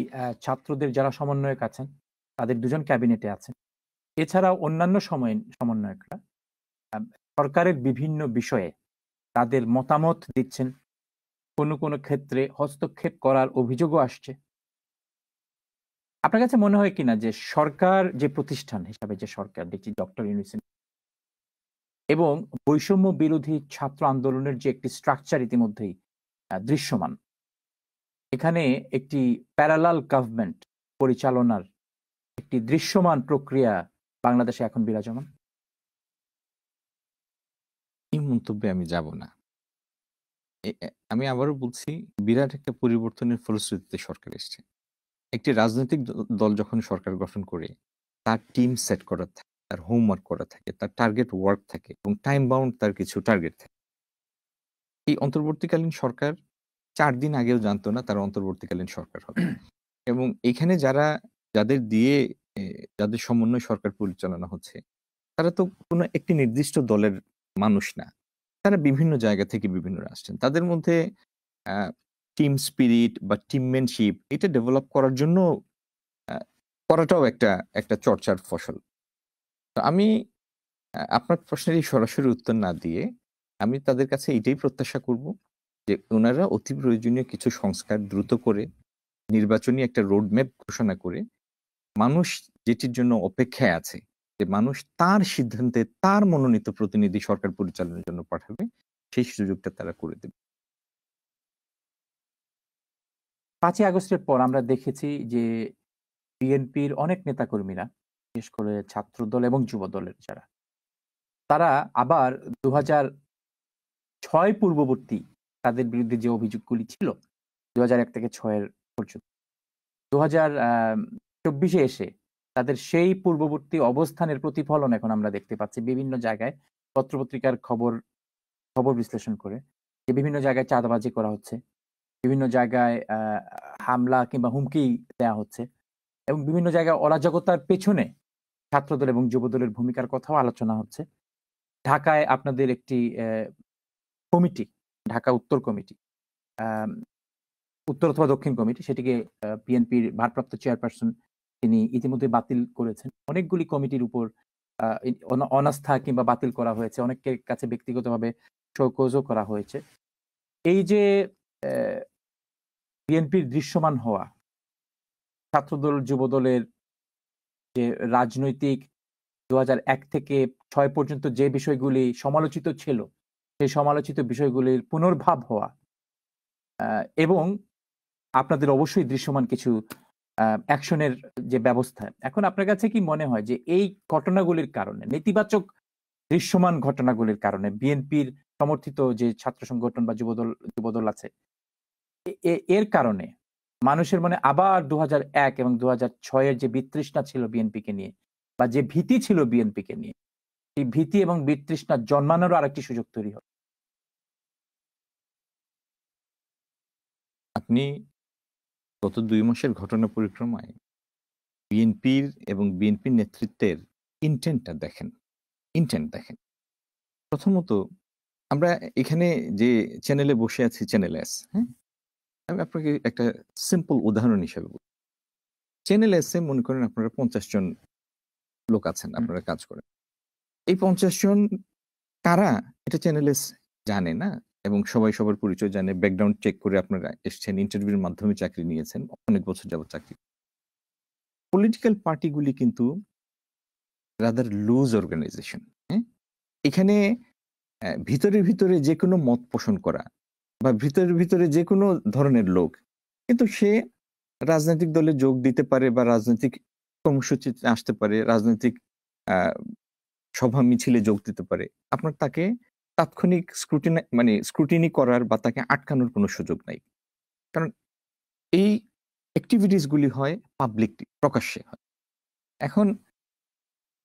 ছাত্রদের যারা সমন্বয়ক আছেন তাদের দুজন ক্যাবিনেটে আছেন। এছাড়াও অন্যান্য সমন্বয়করা সরকারের বিভিন্ন বিষয়ে তাদের মতামত দিচ্ছেন, কোনো কোনো ক্ষেত্রে হস্তক্ষেপ করার অভিযোগও আসছে। আপনার কাছে মনে হয় কিনা যে সরকার যে প্রতিষ্ঠান হিসাবে যে সরকার দেখছি ডক্টর ইউনূস এবং বৈষম্য বিরোধী ছাত্র আন্দোলনের যে একটি স্ট্রাকচার ইতিমধ্যেই দৃশ্যমান, এখানে একটি প্যারালাল গভর্নমেন্ট পরিচালনার একটি দৃশ্যমান প্রক্রিয়া বাংলাদেশে এখন বিরাজমান? এই মন্তব্যে আমি যাব না। আমি আবারও বলছি, বিরাট একটা পরিবর্তনের ফলশ্রুতিতে সরকার এসছে। একটি রাজনৈতিক দল যখন সরকার গঠন করে, তার টিম সেট করা থাকে, তার হোমওয়ার্ক করা থাকে, তার টার্গেট ওয়ার্ক থাকে, এবং টাইম বাউন্ড তার কিছু টার্গেট থাকে। এই অন্তর্বর্তীকালীন সরকার 4 দিন আগেও জানতো না তারা অন্তর্বর্তীকালীন সরকার হবে, এবং এখানে যাদের সমন্বয় সরকার পরিচালনা হচ্ছে, তারা তো কোনো একটি নির্দিষ্ট দলের মানুষ না, তারা বিভিন্ন জায়গা থেকে বিভিন্ন আসছেন। তাদের মধ্যে টিম স্পিরিট বা টিমম্যানশিপ এটা ডেভেলপ করার জন্য করাটাও একটা চর্চার ফসল। তো আমি আপনার প্রশ্নের এই সরাসরি উত্তর না দিয়ে আমি তাদের কাছে এটাই প্রত্যাশা করব যে ওনারা অতি প্রয়োজনীয় কিছু সংস্কার দ্রুত করে, নির্বাচনী একটা রোডম্যাপ ঘোষণা করে, মানুষ যেটির জন্য অপেক্ষায় আছে, যে মানুষ তার সিদ্ধান্তে তার মনোনীত প্রতিনিধি সরকার পরিচালনার জন্য পাঠাবে, সেই সুযোগটা তারা করে দেবে। 5ই আগস্টের পর আমরা দেখেছি যে বিএনপির অনেক নেতাকর্মীরা, বিশেষ করে ছাত্রদল এবং যুব দলের যারা, তারা আবার 2006 পূর্ববর্তী তাদের বিরুদ্ধে যে অভিযোগগুলি ছিল 2001 থেকে 6 পর্যন্ত, 2024-এ এসে তাদের সেই পূর্ববর্তী অবস্থানের প্রতিফলন এখন আমরা দেখতে পাচ্ছি বিভিন্ন জায়গায় পত্রপত্রিকার খবর বিশ্লেষণ করে যে বিভিন্ন জায়গায় চাঁদাবাজি করা হচ্ছে, বিভিন্ন জায়গায় হামলা কিংবা হুমকি দেয়া হচ্ছে এবং বিভিন্ন জায়গায় অরাজকতার পেছনে ছাত্রদল এবং যুবদলের ভূমিকার কথাও আলোচনা হচ্ছে। ঢাকায় আপনাদের একটি কমিটি, ঢাকা উত্তর কমিটি, আম উত্তর অথবা দক্ষিণ কমিটি, সেটিকে বিএনপির ভারপ্রাপ্ত চেয়ারপারসন তিনি ইতিমধ্যে বাতিল করেছেন। অনেকগুলি কমিটির উপর অনাস্থা কিংবা বাতিল করা হয়েছে। অনেকের কাছে ব্যক্তিগতভাবে শোকজও করা হয়েছে। এই যে বিএনপির দৃশ্যমান হওয়া, ছাত্রদল যুবদলের যে রাজনৈতিক 2001 থেকে 6 পর্যন্ত যে বিষয়গুলি সমালোচিত ছিল, সেই সমালোচিত বিষয়গুলির পুনর্ভাব হওয়া এবং আপনাদের অবশ্যই দৃশ্যমান কিছু অ্যাকশনের যে ব্যবস্থা। এখন আপনার কাছে কি মনে হয় যে এই ঘটনাগুলির কারণে, নেতিবাচক দৃশ্যমান ঘটনাগুলির কারণে বিএনপির সমর্থিত যে ছাত্র সংগঠন বা যুবদল আছে, এর কারণে মানুষের মনে আবার 2001 এবং 2006-এর যে বিতৃষ্ণা ছিল বিএনপিকে নিয়ে বা যে ভীতি ছিল বিএনপিকে নিয়ে, এই ভীতি এবং বিতৃষ্ণা জন্মানোরও আরেকটি সুযোগ তৈরি হবে? আপনি গত 2 মাসের ঘটনা পরিক্রমায় বিএনপির এবং বিএনপির নেতৃত্বের ইনটেন্ট দেখেন। প্রথমত আমরা এখানে যে চ্যানেলে বসে আছি, চ্যানেল এস, হ্যাঁ? আমি আপনাকে একটা সিম্পল উদাহরণ হিসেবে বলি। চ্যানেল এস এ মনে করেন আপনারা 50 জন লোক আছেন, আপনারা কাজ করেন। এই 50 জন কারা এটা চ্যানেল এস জানে না এবং সবাই সবার পরিচয় জানে। ব্যাকগ্রাউন্ড চেক করে আপনারা এসছেন, ইন্টারভিউর মাধ্যমে চাকরি নিয়েছেন, অনেক বছর যাবত চাকরি। পলিটিক্যাল পার্টিগুলি কিন্তু রাদার লুজ অর্গানাইজেশন, হ্যাঁ? এখানে ভিতরে যে কোনো মত পোষণ করা বা ভিতরে যে কোনো ধরনের লোক কিন্তু সে রাজনৈতিক দলে যোগ দিতে পারে বা রাজনৈতিক কর্মসূচিতে আসতে পারে, রাজনৈতিক সভা মিছিলে যোগ দিতে পারে। আপনার তাকে তাৎক্ষণিক স্ক্রুটিনি করার বা তাকে আটকানোর কোনো সুযোগ নাই। কারণ এই অ্যাক্টিভিটিস গুলি হয় পাবলিকলি, প্রকাশ্যে হয়। এখন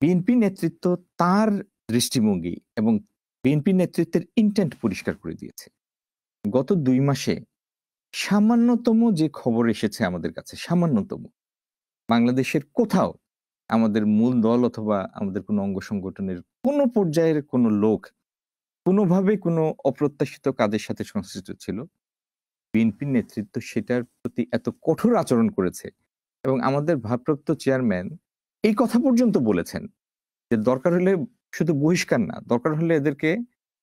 বিএনপি নেতৃত্ব তার দৃষ্টিভঙ্গি এবং বিএনপি নেতৃত্বের ইন্টেন্ট পরিষ্কার করে দিয়েছে। গত 2 মাসে সামান্যতম যে খবর এসেছে আমাদের কাছে, সামান্যতম বাংলাদেশের কোথাও আমাদের মূল দল অথবা আমাদের কোনো অঙ্গ সংগঠনের কোনো পর্যায়ের কোনো লোক কোনোভাবে কোনো অপ্রত্যাশিত কাজের সাথে সংশ্লিষ্ট ছিল, বিএনপির নেতৃত্ব সেটার প্রতি এত কঠোর আচরণ করেছে এবং আমাদের ভারপ্রাপ্ত চেয়ারম্যান এই কথা পর্যন্ত বলেছেন যে দরকার হলে শুধু বহিষ্কার না, দরকার হলে এদেরকে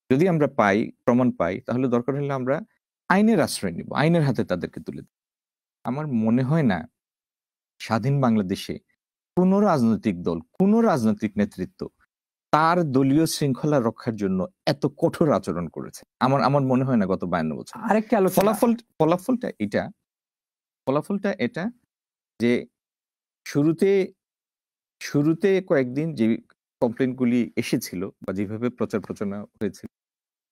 যদি আমরা প্রমাণ পাই তাহলে দরকার হলে আমরা আইনের আশ্রয় নিব, আইনের হাতে তাদেরকে তুলে দেব। আমার মনে হয় না স্বাধীন বাংলাদেশে কোনো রাজনৈতিক দল, কোনো রাজনৈতিক নেতৃত্ব তার দলীয় শৃঙ্খলা রক্ষার জন্য এত কঠোর আচরণ করেছে। আমার মনে হয় না গত 52 বছর। আরেকটি আলোচনা, ফলাফলটা এটা যে শুরুতে কয়েকদিন যে কমপ্লেইনগুলি এসেছিল বা যেভাবে প্রচার প্রচারণা হয়েছিল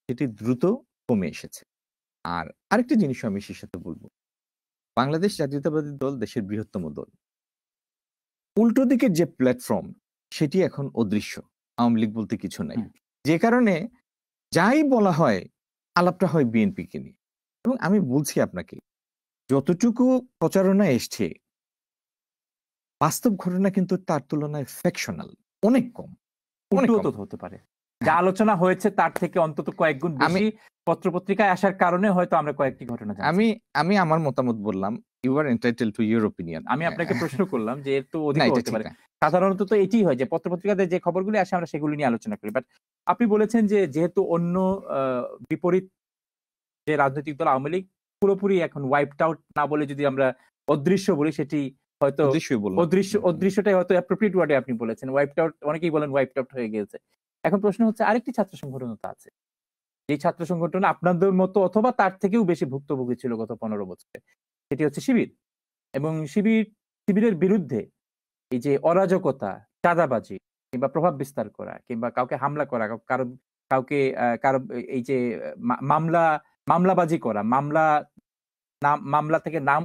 সেটি দ্রুত কমে এসেছে। আর আরেকটি জিনিস আমি সেই সাথে বলবো, বাংলাদেশ জাতীয়তাবাদী দল দেশের বৃহত্তম দল। উল্টো দিকের যে প্ল্যাটফর্ম সেটি এখন অদৃশ্য, আওয়ামী লীগ বলতে কিছু নাই। যে কারণে যাই বলা হয় আলাপটা হয় বিএনপিকে নিয়ে। এবং আমি বলছি আপনাকে, যতটুকু প্রচারণা এসছে বাস্তব ঘটনা কিন্তু তার তুলনায় ফ্যাকশনাল, অনেক কম। উল্টো তো হতে পারে। যা আলোচনা হয়েছে তার থেকে অন্তত কয়েক গুণ বেশি পত্রপত্রিকায় আসার কারণে হয়তো আমরা কয়েকটি ঘটনা জানছি। আমি আমার মতামত বললাম, you are entitle to your opinion. আমি আপনাকে প্রশ্ন করলাম যে এর তো অধিক হতে পারে। সাধারণত তো এটাই হয় যে পত্রপত্রিকাতে যে খবরগুলি আসে আমরা সেগুলো নিয়ে আলোচনা করি। বাট আপনি বলেছেন যে যেহেতু অন্য বিপরীত যে রাজনৈতিক দল আওয়ামী লীগ পুরোপুরি এখন ওয়াইপড আউট না বলে যদি আমরা অদৃশ্য বলি, সেটি হয়তো অদৃশ্যটাই হয়তো অ্যাপ্রোপ্রিয়েট ওয়ার্ডে আপনি বলেছেন। ওয়াইপড আউট, অনেকেই বলেন ওয়াইপড আউট হয়ে গিয়েছে। এখন প্রশ্ন হচ্ছে আরেকটি ছাত্র সংগঠন তো আছে, যে ছাত্র সংগঠন আপনাদের মতো অথবা তার থেকেও বেশি ভুক্তভোগী ছিল গত 15 বছরে, সেটি হচ্ছে শিবির। এবং শিবিরের বিরুদ্ধে এই যে অরাজকতা, চাঁদাবাজি কিংবা প্রভাব বিস্তার করা কিংবা কাউকে হামলা করা, কাউকে এই যে মামলাবাজি করা, মামলা থেকে নাম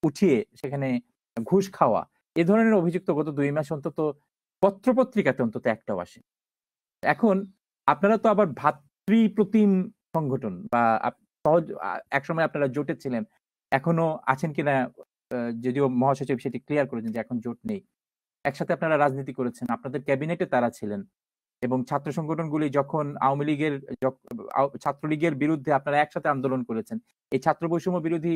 উঠিয়ে সেখানে ঘুষ খাওয়া এ ধরনের অভিযোগ তো গত ২ মাস অন্তত পত্র-পত্রিকাতে অন্তত একটাও আসেনি। এখন আপনারা তো আবার ভ্রাতৃপ্রতিম সংগঠন বা সহজ একসময় আপনারা জোটে ছিলেন। এখনো আছেন কিনা যদিও মহাসচিব সেটি ক্লিয়ার করেছেন যে এখন জোট নেই। একসাথে আপনারা রাজনীতি করেছেন। আপনাদের ক্যাবিনেটে তারা ছিলেন এবং ছাত্র সংগঠনগুলি যখন আওয়ামী লীগের ছাত্রলীগের বিরুদ্ধে আপনারা একসাথে আন্দোলন করেছেন। এই ছাত্র বৈষম্য বিরোধী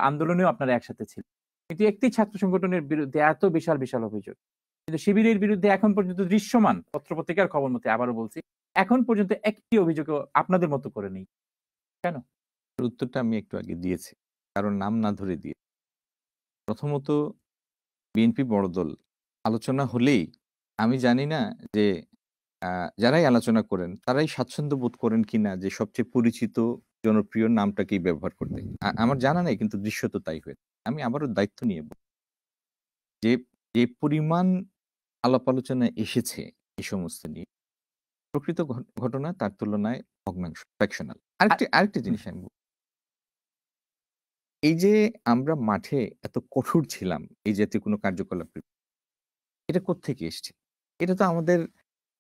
আন্দোলনেও আপনারা একসাথে ছিলেন। কিন্তু একটি ছাত্র সংগঠনের বিরুদ্ধে এত বিশাল, বিশাল অভিযোগ। কিন্তু শিবিরের বিরুদ্ধে এখন পর্যন্ত দৃশ্যমান পত্র-পত্রিকার খবর মতে আবারও বলছি, এখন পর্যন্ত একটি অভিযোগও আপনাদের মতো করে নেই। কেন? উত্তরটা আমি একটু আগে দিয়েছি। কারণ নাম না ধরে দিয়ে। প্রথমত বিএনপি বড় দল। আলোচনা হলেই আমি জানি না যে যারাই আলোচনা করেন তারাই স্বাচ্ছন্দ্য বোধ করেন কিনা যে সবচেয়ে পরিচিত জনপ্রিয় নামটাকেই ব্যবহার করতে। আমার জানা নেই কিন্তু দৃশ্যত তাই হয়েছে। আমি আবারও দায়িত্ব নিয়ে বলব যে, যে পরিমাণ আলাপ আলোচনায় এসেছে এই সমস্ত নিয়ে প্রকৃত ঘটনা তার তুলনায় ভগ্নাংশ ফ্র্যাকশনাল। আরেকটি জিনিস আমি বলব। এই যে আমরা মাঠে এত কঠোর ছিলাম এই জাতীয় কোনো কার্যকলাপের, এটা কোত্থেকে এসছে? এটা তো আমাদের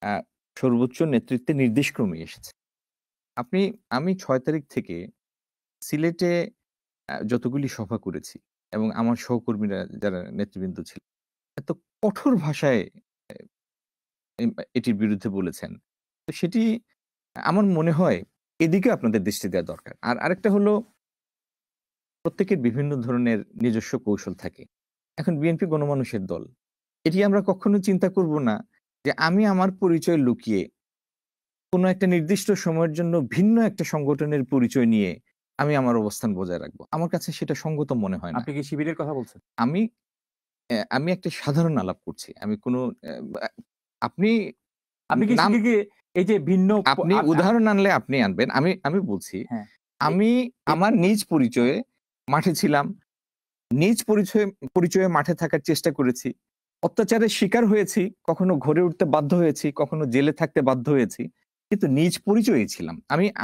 আ সর্বোচ্চ নেতৃত্বের নির্দেশক্রমে এসেছে। আমি ৬ তারিখ থেকে সিলেটে যতগুলি সভা করেছি এবং আমার সহকর্মীরা যারা নেতৃবৃন্দ ছিল, এত কঠোর ভাষায় এ এটির বিরুদ্ধে বলেছেন। তো সেটি আমার মনে হয় এদিকে আপনাদের দৃষ্টি দেওয়া দরকার। আর আরেকটা হলো প্রত্যেকের বিভিন্ন ধরনের নিজস্ব কৌশল থাকে। এখন বিএনপি গণমানুষের দল। এটি আমরা কখনো চিন্তা করব না যে আমি আমার পরিচয় লুকিয়ে কোনো একটা নির্দিষ্ট সময়ের জন্য ভিন্ন একটা সংগঠনের পরিচয় নিয়ে আমি আমার অবস্থান বজায় রাখবো। আমার কাছে সেটা সঙ্গত মনে হয় না। আপনি কি শিবিরের কথা বলছেন? আমি আমি একটা সাধারণ আলাপ করছি। আমি কোনো বা আপনি আপনি কি নাম শিবিরকে এই যে ভিন্ন আপনি উদাহরণ আনলে আপনি আনবেন। আমি বলছি, হ্যাঁ, আমি আমার নিজ পরিচয়ে মাঠে ছিলাম। নিজ পরিচয়ে মাঠে থাকার চেষ্টা করেছি। অত্যাচারের শিকার হয়েছি, কখনো ঘরে উঠতে বাধ্য হয়েছি, কখনো জেলে থাকতে বাধ্য হয়েছি। কিন্তু নিজ পরিচয়েই ছিলাম।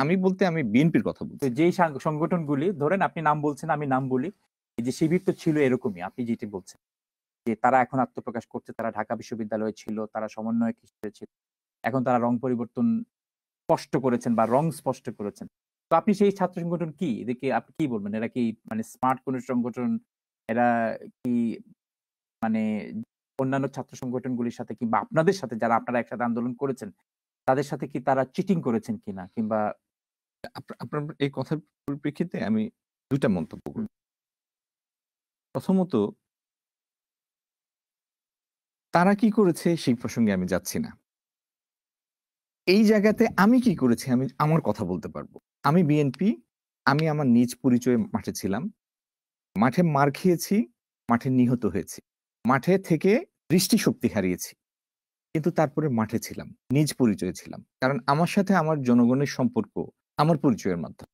আমি বলতে আমি বিএনপির কথা তো বলছি। যেই সংগঠনগুলি ধরেন আপনি নাম বলছেন, আমি নাম বলি। এই যে শিবির তো ছিল এরকমই আপনি যেটি বলছেন। যে তারা এখন আত্মপ্রকাশ করছে, তারা ঢাকা বিশ্ববিদ্যালয়ে ছিল, তারা সমন্বয়ক হিসেবে ছিল। এখন তারা রং পরিবর্তন স্পষ্ট করেছেন বা রং স্পষ্ট করেছেন। তো আপনি সেই ছাত্র সংগঠন কি? এদেরকে আপনি কি বলবেন? এরা কি মানে স্মার্ট কোন সংগঠন? এরা কি মানে অন্যান্য ছাত্র সংগঠনগুলির সাথে কিংবা আপনাদের সাথে যারা আপনারা একসাথে আন্দোলন করেছেন, তাদের সাথে কি তারা চিটিং করেছেন কিনা? কিংবা আপনার এই কথার পরিপ্রেক্ষিতে আমি ২ টা মন্তব্য হুম, করব। প্রথমত, তারা কি করেছে সেই প্রসঙ্গে আমি যাচ্ছি না। এই জায়গাতে আমি কি করেছি আমি আমার কথা বলতে পারবো। আমি বিএনপি, আমি আমার নিজ পরিচয়ে মাঠে ছিলাম। মাঠে মার খেয়েছি, মাঠে নিহত হয়েছি। মাঠে থেকে দৃষ্টিশক্তি হারিয়েছি। কিন্তু তারপরে মাঠে ছিলাম। নিজ পরিচয়ে ছিলাম। কারণ আমার সাথে আমার জনগণের সম্পর্ক আমার পরিচয়ের মাধ্যমে।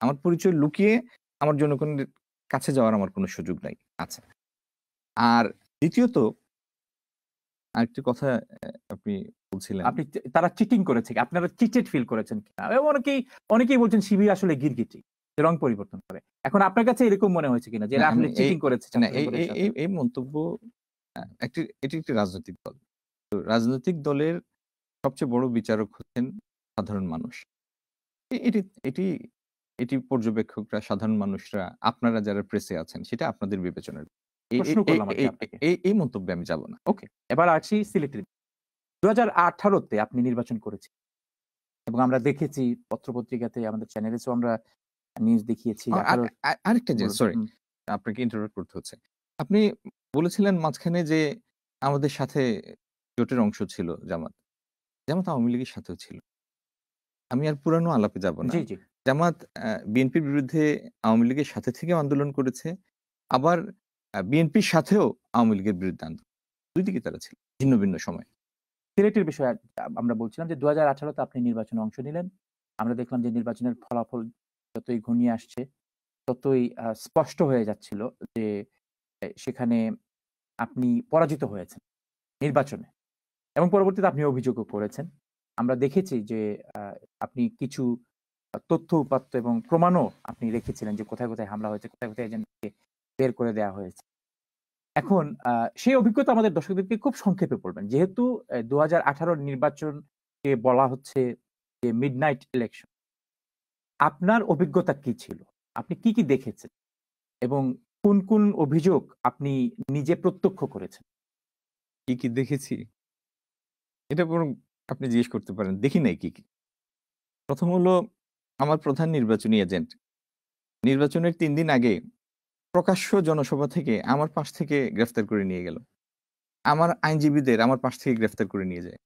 আমার পরিচয় লুকিয়ে আমার জনগণের কাছে যাওয়ার আমার কোনো সুযোগ নাই। আচ্ছা। আর দ্বিতীয়ত আরেকটি কথা আপনি বলছিলেন। আপনি তারা চিটিং করেছে কি? আপনারা চিটেড ফিল করেছেন কিনা? এবং অনেকেই বলছেন শিবির আসলে গিরগিটি। যে রং পরিবর্তন করে। এখন আপনার কাছে এরকম মনে হয়েছে কিনা যে না এরা আমি আসলে চিটিং করেছে না ছাত্র এই সংগঠনের এই সাথে? এই এই মন্তব্য এটি একটি রাজনৈতিক দল। তো রাজনৈতিক দলের সবচেয়ে বড় বিচারক হচ্ছেন সাধারণ মানুষ। এ এটি এটি এটি পর্যবেক্ষকরা, সাধারণ মানুষরা, আপনারা যারা প্রেসে আছেন সেটা আপনাদের বিবেচনার। এই এই প্রশ্ন এই করলাম আরকি এই আপনাকে। এই এই মন্তব্যে আমি যাব না। ওকে। এবার আসি সিলেটের। ২০১৮ তে আপনি নির্বাচন করেছেন এবং আমরা দেখেছি পত্র-পত্রিকাতে আমাদের চ্যানেলেও আমরা নিউজ দেখিয়েছি আ আর ১৮ আর আরেকটা জিনিস বলুন। সরি হুম। আপনাকে ইন্টারাপ্ট করতে হচ্ছে। আপনি বলেছিলেন মাঝখানে যে আমাদের সাথে জোটের অংশ ছিল জামাত। জামাত আওয়ামী লীগের সাথেও ছিল। আমি আর পুরানো আলাপে যাব না। জি, জি। জামাত বিএনপির বিরুদ্ধে আওয়ামী লীগের সাথে থেকেও আন্দোলন করেছে। আবার বিএনপির সাথেও আওয়ামী লীগের বিরুদ্ধে আন্দোলন। ২ দিকে তারা ছিল। ভিন্ন, ভিন্ন সময়ে। সিলেটের বিষয়ে আমরা বলছিলাম যে ২০১৮ তে আপনি নির্বাচনে অংশ নিলেন। আমরা দেখলাম যে নির্বাচনের ফলাফল যতই ঘনিয়ে আসছে, ততই স্পষ্ট হয়ে যাচ্ছিল যে সেখানে আপনি পরাজিত হয়েছেন নির্বাচনে এবং পরবর্তীতে আপনি অভিযোগও করেছেন। আমরা দেখেছি যে আ আপনি কিছু তথ্য উপাত্ত এবং প্রমাণও আপনি রেখেছিলেন যে কোথায়, কোথায় হামলা হয়েছে, কোথায়, কোথায় এজেন্টকে বের করে দেওয়া হয়েছে। এখন সেই অভিজ্ঞতা আমাদের দর্শকদেরকে খুব সংক্ষেপে বলবেন। যেহেতু ২০১৮ নির্বাচনকে বলা হচ্ছে যে মিডনাইট ইলেকশন। আপনার অভিজ্ঞতা কি ছিল? আপনি কি দেখেছেন? এবং কোন অভিযোগ আপনি নিজে প্রত্যক্ষ করেছেন? কি দেখেছি? এটা বরং আপনি জিজ্ঞেস করতে পারেন। দেখি নাই কি। প্রথম হলো আমার প্রধান নির্বাচনী এজেন্ট। নির্বাচনের ৩ দিন আগে প্রকাশ্য জনসভা থেকে আমার পাশ থেকে গ্রেফতার করে নিয়ে গেল। আমার আইনজীবীদের আমার পাশ থেকে গ্রেফতার করে নিয়ে যায়।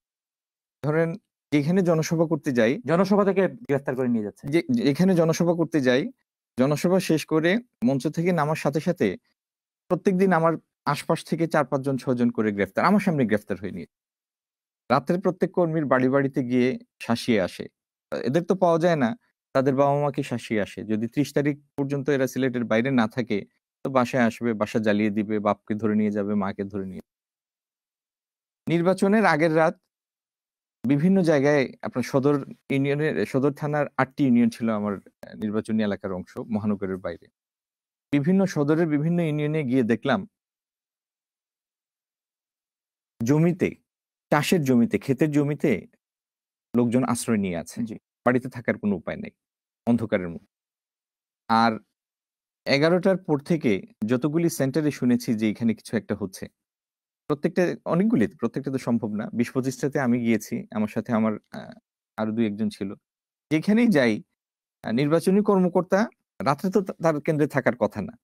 ধরেন যেখানে জনসভা করতে যাই, জনসভা থেকে গ্রেফতার করে নিয়ে যাচ্ছে। যেখানে জনসভা করতে যাই, জনসভা শেষ করে মঞ্চ থেকে নামার সাথে প্রত্যেকদিন আমার আশপাশ থেকে ৪-৫ জন ৬ জন করে গ্রেফতার। আমার সামনে গ্রেফতার হয়ে নিয়ে। রাত্রে প্রত্যেক কর্মীর বাড়িতে গিয়ে শাসিয়ে আসে। এদের তো পাওয়া যায় না। তাদের বাবা-মাকে শাসিয়ে আসে। যদি ৩০ তারিখ পর্যন্ত এরা সিলেটের বাইরে না থাকে, তো বাসায় আসবে, বাসা জ্বালিয়ে দিবে, বাপকে ধরে নিয়ে যাবে, মাকে ধরে নিয়ে। নির্বাচনের আগের রাত বিভিন্ন জায়গায় আপনার সদর থানার ৮টি ইউনিয়ন ছিল আমার নির্বাচনী এলাকার অংশ, মহানগরের বাইরে। বিভিন্ন সদরের বিভিন্ন ইউনিয়নে গিয়ে দেখলাম জমিতে, চাষের জমিতে, ক্ষেতের জমিতে লোকজন আশ্রয় নিয়ে আছে। জি। বাড়িতে থাকার কোনো উপায় নেই। অন্ধকারের মধ্যে। আর ১১টার পর থেকে যতগুলি সেন্টারে শুনেছি যে এখানে কিছু একটা হচ্ছে। প্রত্যেকটা তো সম্ভব না। ২০-২৫ টাতে আমি গিয়েছি। আমার সাথে আমার আরো ২-১ জন ছিল। যেখানেই যাই নির্বাচনী কর্মকর্তা রাত্রে তো তার কেন্দ্রে থাকার কথা না।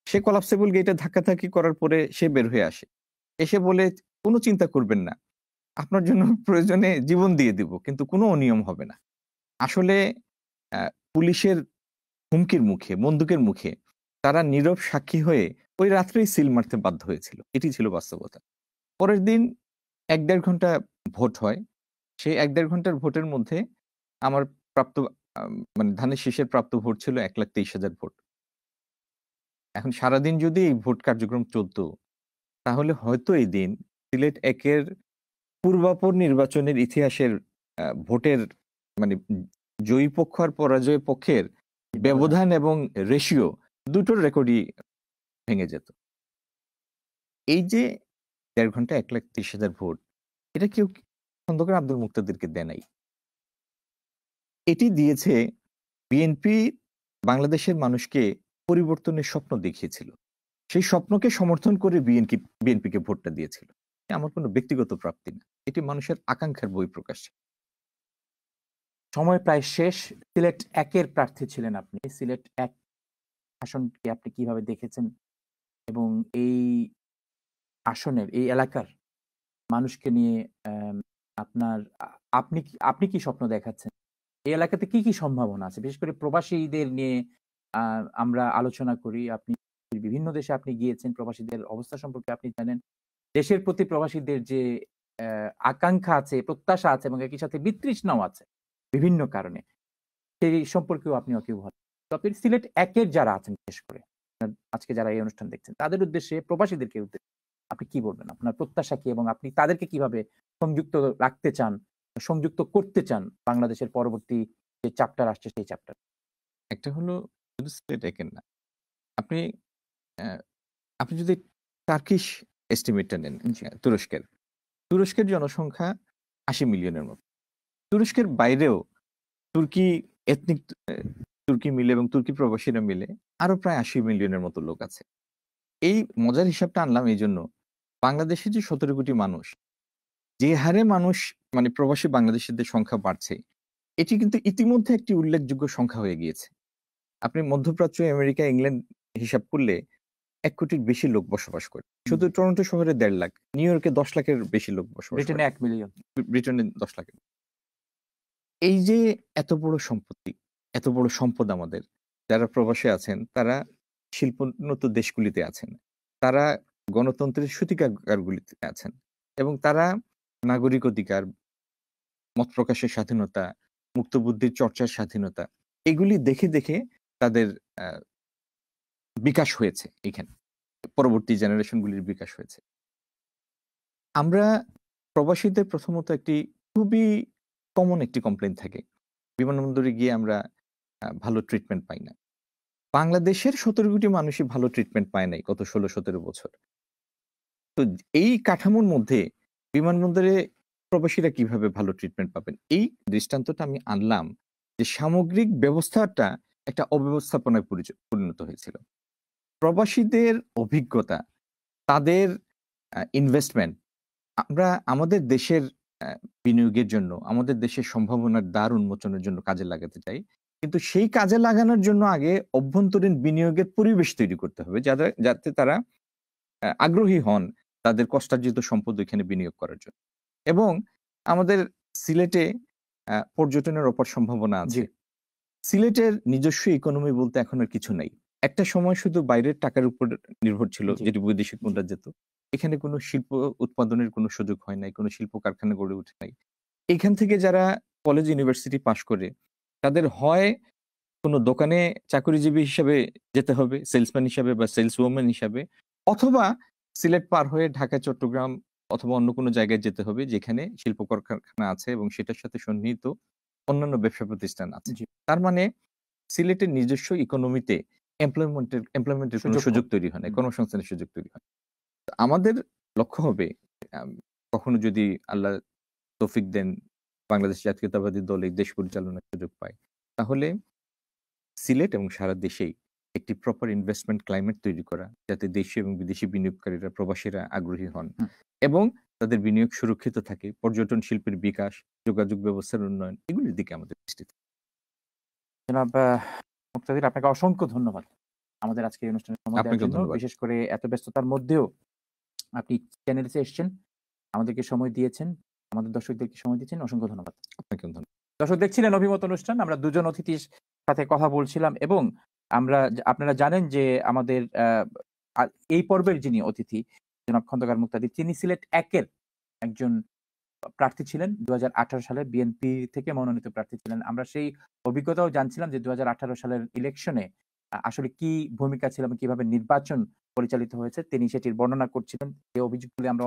সে কলাপসেবল গেটে ধাক্কাধাক্কি করার পরে সে বের হয়ে আসে। এসে বলে, "কোনো চিন্তা করবেন না। আপনার জন্য প্রয়োজনে জীবন দিয়ে দিব। কিন্তু কোনো অনিয়ম হবে না।" আসলে আ পুলিশের হুমকির মুখে, বন্দুকের মুখে তারা নীরব সাক্ষী হয়ে ওই রাত্রেই সিল মারতে বাধ্য হয়েছিল। এটি ছিল বাস্তবতা। পরের দিন ১-১.৫ ঘন্টা ভোট হয়। সেই ১-১.৫ ঘন্টার ভোটের মধ্যে আমার প্রাপ্ত মানে ধানের শীষের প্রাপ্ত ভোট ছিল ১,২৩,০০০ ভোট। এখন সারাদিন যদি এই ভোট কার্যক্রম চলত, তাহলে হয়তো এই দিন সিলেট ১ এর পূর্বাপর নির্বাচনের ইতিহাসের ভোটের মানে জয়ী পক্ষ আর পরাজয় পক্ষের ব্যবধান এবং রেশিও দুটোর রেকর্ডই ভেঙে যেত। এই যে ১.৫ ঘন্টা ১,৩০,০০০ ভোট, এটা কেউ খন্দকার আব্দুল মুক্তাদিরকে দেয় নাই। এটি দিয়েছে বিএনপি বাংলাদেশের মানুষকে পরিবর্তনের স্বপ্ন দেখিয়েছিল। সেই স্বপ্নকে সমর্থন করে বিএনপিকে ভোটটা দিয়েছিল। আমার কোনো ব্যক্তিগত প্রাপ্তি না। এটি মানুষের আকাঙ্ক্ষার বহিঃপ্রকাশ। সময় প্রায় শেষ। সিলেট ১ এর প্রার্থী ছিলেন আপনি। সিলেট ১ আসনকে আপনি কিভাবে দেখেছেন? এবং এই আসনের, এই এলাকার মানুষকে নিয়ে আপনার আপনি কি স্বপ্ন দেখাচ্ছেন? এই এলাকাতে কি সম্ভাবনা আছে? বিশেষ করে প্রবাসীদের নিয়ে আমরা আলোচনা করি। আপনি বিভিন্ন দেশে আপনি গিয়েছেন, প্রবাসীদের অবস্থা সম্পর্কে আপনি জানেন। দেশের প্রতি প্রবাসীদের যে আকাঙ্ক্ষা আছে, প্রত্যাশা আছে এবং একই সাথে বিতৃষ্ণাও আছে বিভিন্ন কারণে। সেই সম্পর্কেও আপনি ওয়াকিবহাল। তো আপনি সিলেট ১ এর যারা আছেন বিশেষ করে, আজকে যারা এই অনুষ্ঠান দেখছেন, তাদের উদ্দেশ্যে, প্রবাসীদেরকে উদ্দেশ্যে আপনি কি বলবেন? আপনার প্রত্যাশা কি এবং আপনি তাদেরকে কিভাবে সংযুক্ত রাখতে চান, সংযুক্ত করতে চান বাংলাদেশের পরবর্তী যে চ্যাপ্টার আসছে সেই চ্যাপ্টার? একটা হলো শুধু সিলেট ১ এর না। আপনি অ্যা আপনি যদি টার্কিশ এস্টিমেটটা নেন জি। তুরস্কের। তুরস্কের জনসংখ্যা ৮০ মিলিয়নের মতো। তুরস্কের বাইরেও তুর্কি এথনিক তুর্কি মিলে এবং তুর্কি প্রবাসীরা মিলে আরো প্রায় ৮০ মিলিয়নের মতো লোক আছে। এই মজার হিসাবটা আনলাম এইজন্য, বাংলাদেশে যে ১৭ কোটি মানুষ, যে হারে মানুষ মানে প্রবাসী বাংলাদেশিদের সংখ্যা বাড়ছে, এটি কিন্তু ইতিমধ্যে একটি উল্লেখযোগ্য সংখ্যা হয়ে গিয়েছে। আপনি মধ্যপ্রাচ্য, আমেরিকা, ইংল্যান্ড হিসাব করলে ১ কোটির বেশি লোক বসবাস করে। শুধু টরন্টো শহরে ১.৫ লাখ, নিউ ইয়র্কে ১০ লাখের বেশি লোক বসবাস করে। ব্রিটেনে ১ মিলিয়ন। ব্রিটেনে ১০ লাখের। এই যে এত বড় সম্পত্তি, এত বড় সম্পদ আমাদের, যারা প্রবাসে আছেন তারা শিল্পোন্নত দেশগুলিতে আছেন। তারা গণতন্ত্রের সূতিকাগারগুলিতে আছেন এবং তারা নাগরিক অধিকার, মত প্রকাশের স্বাধীনতা, মুক্তবুদ্ধির চর্চার স্বাধীনতা এগুলি দেখে তাদের আ বিকাশ হয়েছে এখানে। পরবর্তী জেনারেশনগুলির বিকাশ হয়েছে। আমরা প্রবাসীদের প্রথমত একটি খুবই কমন একটি কমপ্লেইন থাকে। বিমানবন্দরে গিয়ে আমরা ভালো ট্রিটমেন্ট পাই না। বাংলাদেশের ১৭ কোটি মানুষই ভালো ট্রিটমেন্ট পায় নাই গত ১৬-১৭ বছর। তো এই কাঠামোর মধ্যে বিমানবন্দরে প্রবাসীরা কিভাবে ভালো ট্রিটমেন্ট পাবেন? এই দৃষ্টান্তটা আমি আনলাম যে সামগ্রিক ব্যবস্থাটা একটা অব্যবস্থাপনায় পরিণত হয়েছিল। প্রবাসীদের অভিজ্ঞতা, তাদের ইনভেস্টমেন্ট আমরা আমাদের দেশের বিনিয়োগের জন্য, আমাদের দেশের সম্ভাবনার দ্বার উন্মোচনের জন্য কাজে লাগাতে চাই। কিন্তু সেই কাজে লাগানোর জন্য আগে অভ্যন্তরীণ বিনিয়োগের পরিবেশ তৈরি করতে হবে যাতে তারা আগ্রহী হন তাদের কষ্টার্জিত সম্পদ ওইখানে বিনিয়োগ করার জন্য। এবং আমাদের সিলেটে পর্যটনের অপার সম্ভাবনা জি। আছে। সিলেটের নিজস্ব ইকোনমি বলতে এখন আর কিছু নাই। একটা সময় শুধু বাইরের টাকার উপর নির্ভর ছিল, জি। যেটি বৈদেশিক মুদ্রা যেত। এখানে কোনো শিল্প উৎপাদনের কোনো সুযোগ হয় নাই, কোনো শিল্প কারখানা গড়ে ওঠে নাই। এখান থেকে যারা কলেজ ইউনিভার্সিটি পাশ করে তাদের হয় কোনো দোকানে চাকরিজীবী হিসাবে যেতে হবে, সেলসম্যান হিসাবে বা সেলস ওম্যান হিসাবে, অথবা সিলেট পার হয়ে ঢাকা, চট্টগ্রাম অথবা অন্য কোনো জায়গায় যেতে হবে যেখানে শিল্প কারখানা আছে এবং সেটার সাথে সন্নিহিত অন্যান্য ব্যবসা প্রতিষ্ঠান আছে। জি। তার মানে সিলেটের নিজস্ব ইকোনমিতে এমপ্লয়মেন্টের কোনো সুযোগ তৈরি হয় না, কর্মসংস্থানের সুযোগ তৈরি হয়। আমাদের লক্ষ্য হবে কখনো যদি আল্লাহ তৌফিক দেন, বাংলাদেশ জাতীয়তাবাদী দল এই দেশ পরিচালনার সুযোগ পায়, তাহলে সিলেট এবং সারা দেশেই একটি প্রপার ইনভেস্টমেন্ট ক্লাইমেট তৈরি করা, যাতে দেশীয় এবং বিদেশি বিনিয়োগকারীরা, প্রবাসীরা আগ্রহী হন এবং তাদের বিনিয়োগ সুরক্ষিত থাকে, পর্যটন শিল্পের বিকাশ, যোগাযোগ ব্যবস্থার উন্নয়ন, এগুলির দিকে আমাদের দৃষ্টি থাকে। জনাব মুক্তাদির, আপনাকে অসংখ্য ধন্যবাদ আমাদের আজকে এই অনুষ্ঠানে সময় দেওয়ার আপনাকেও জন্য। ধন্যবাদ। বিশেষ করে এত ব্যস্ততার মধ্যেও আপনি চ্যানেলে এসেছেন, আমাদেরকে সময় দিয়েছেন, আমাদের দর্শকদেরকে সময় দিয়েছেন। অসংখ্য ধন্যবাদ। আপনাকেও ধন্যবাদ। দর্শক, দেখছিলেন অভিমত অনুষ্ঠান। আমরা দুজন অতিথির সাথে কথা বলছিলাম এবং আপনারা জানেন যে আমাদের এই পর্বের যিনি অতিথি জনাব খন্দকার মুক্তাদির, তিনি সিলেট ১ এর একজন প্রার্থী ছিলেন। ২০১৮ সালে বিএনপি থেকে মনোনীত প্রার্থী ছিলেন। আমরা সেই অভিজ্ঞতাও জানছিলাম যে ২০১৮ সালের ইলেকশনে আসলে কি ভূমিকা ছিল এবং কিভাবে নির্বাচন পরিচালিত হয়েছে তিনি সেটির বর্ণনা করছিলেন। এই অভিযোগগুলি আমরা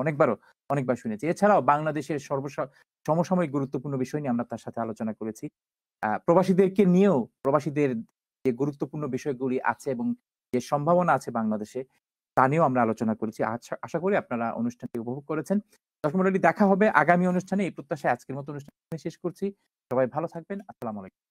অনেকবার শুনেছি। এছাড়াও বাংলাদেশের সমসাময়িক গুরুত্বপূর্ণ বিষয় নিয়ে আমরা তার সাথে আলোচনা করেছি। প্রবাসীদেরকে নিয়েও, প্রবাসীদের যে গুরুত্বপূর্ণ বিষয়গুলি আছে এবং যে সম্ভাবনা আছে বাংলাদেশে, তা নিয়েও আমরা আলোচনা করেছি। আশা করি আপনারা অনুষ্ঠানটি উপভোগ করেছেন। দর্শক মণ্ডলী, দেখা হবে আগামী অনুষ্ঠানে। এই প্রত্যাশায় আজকের মতো অনুষ্ঠান শেষ করছি। সবাই ভালো থাকবেন। আসসালামু আলাইকুম।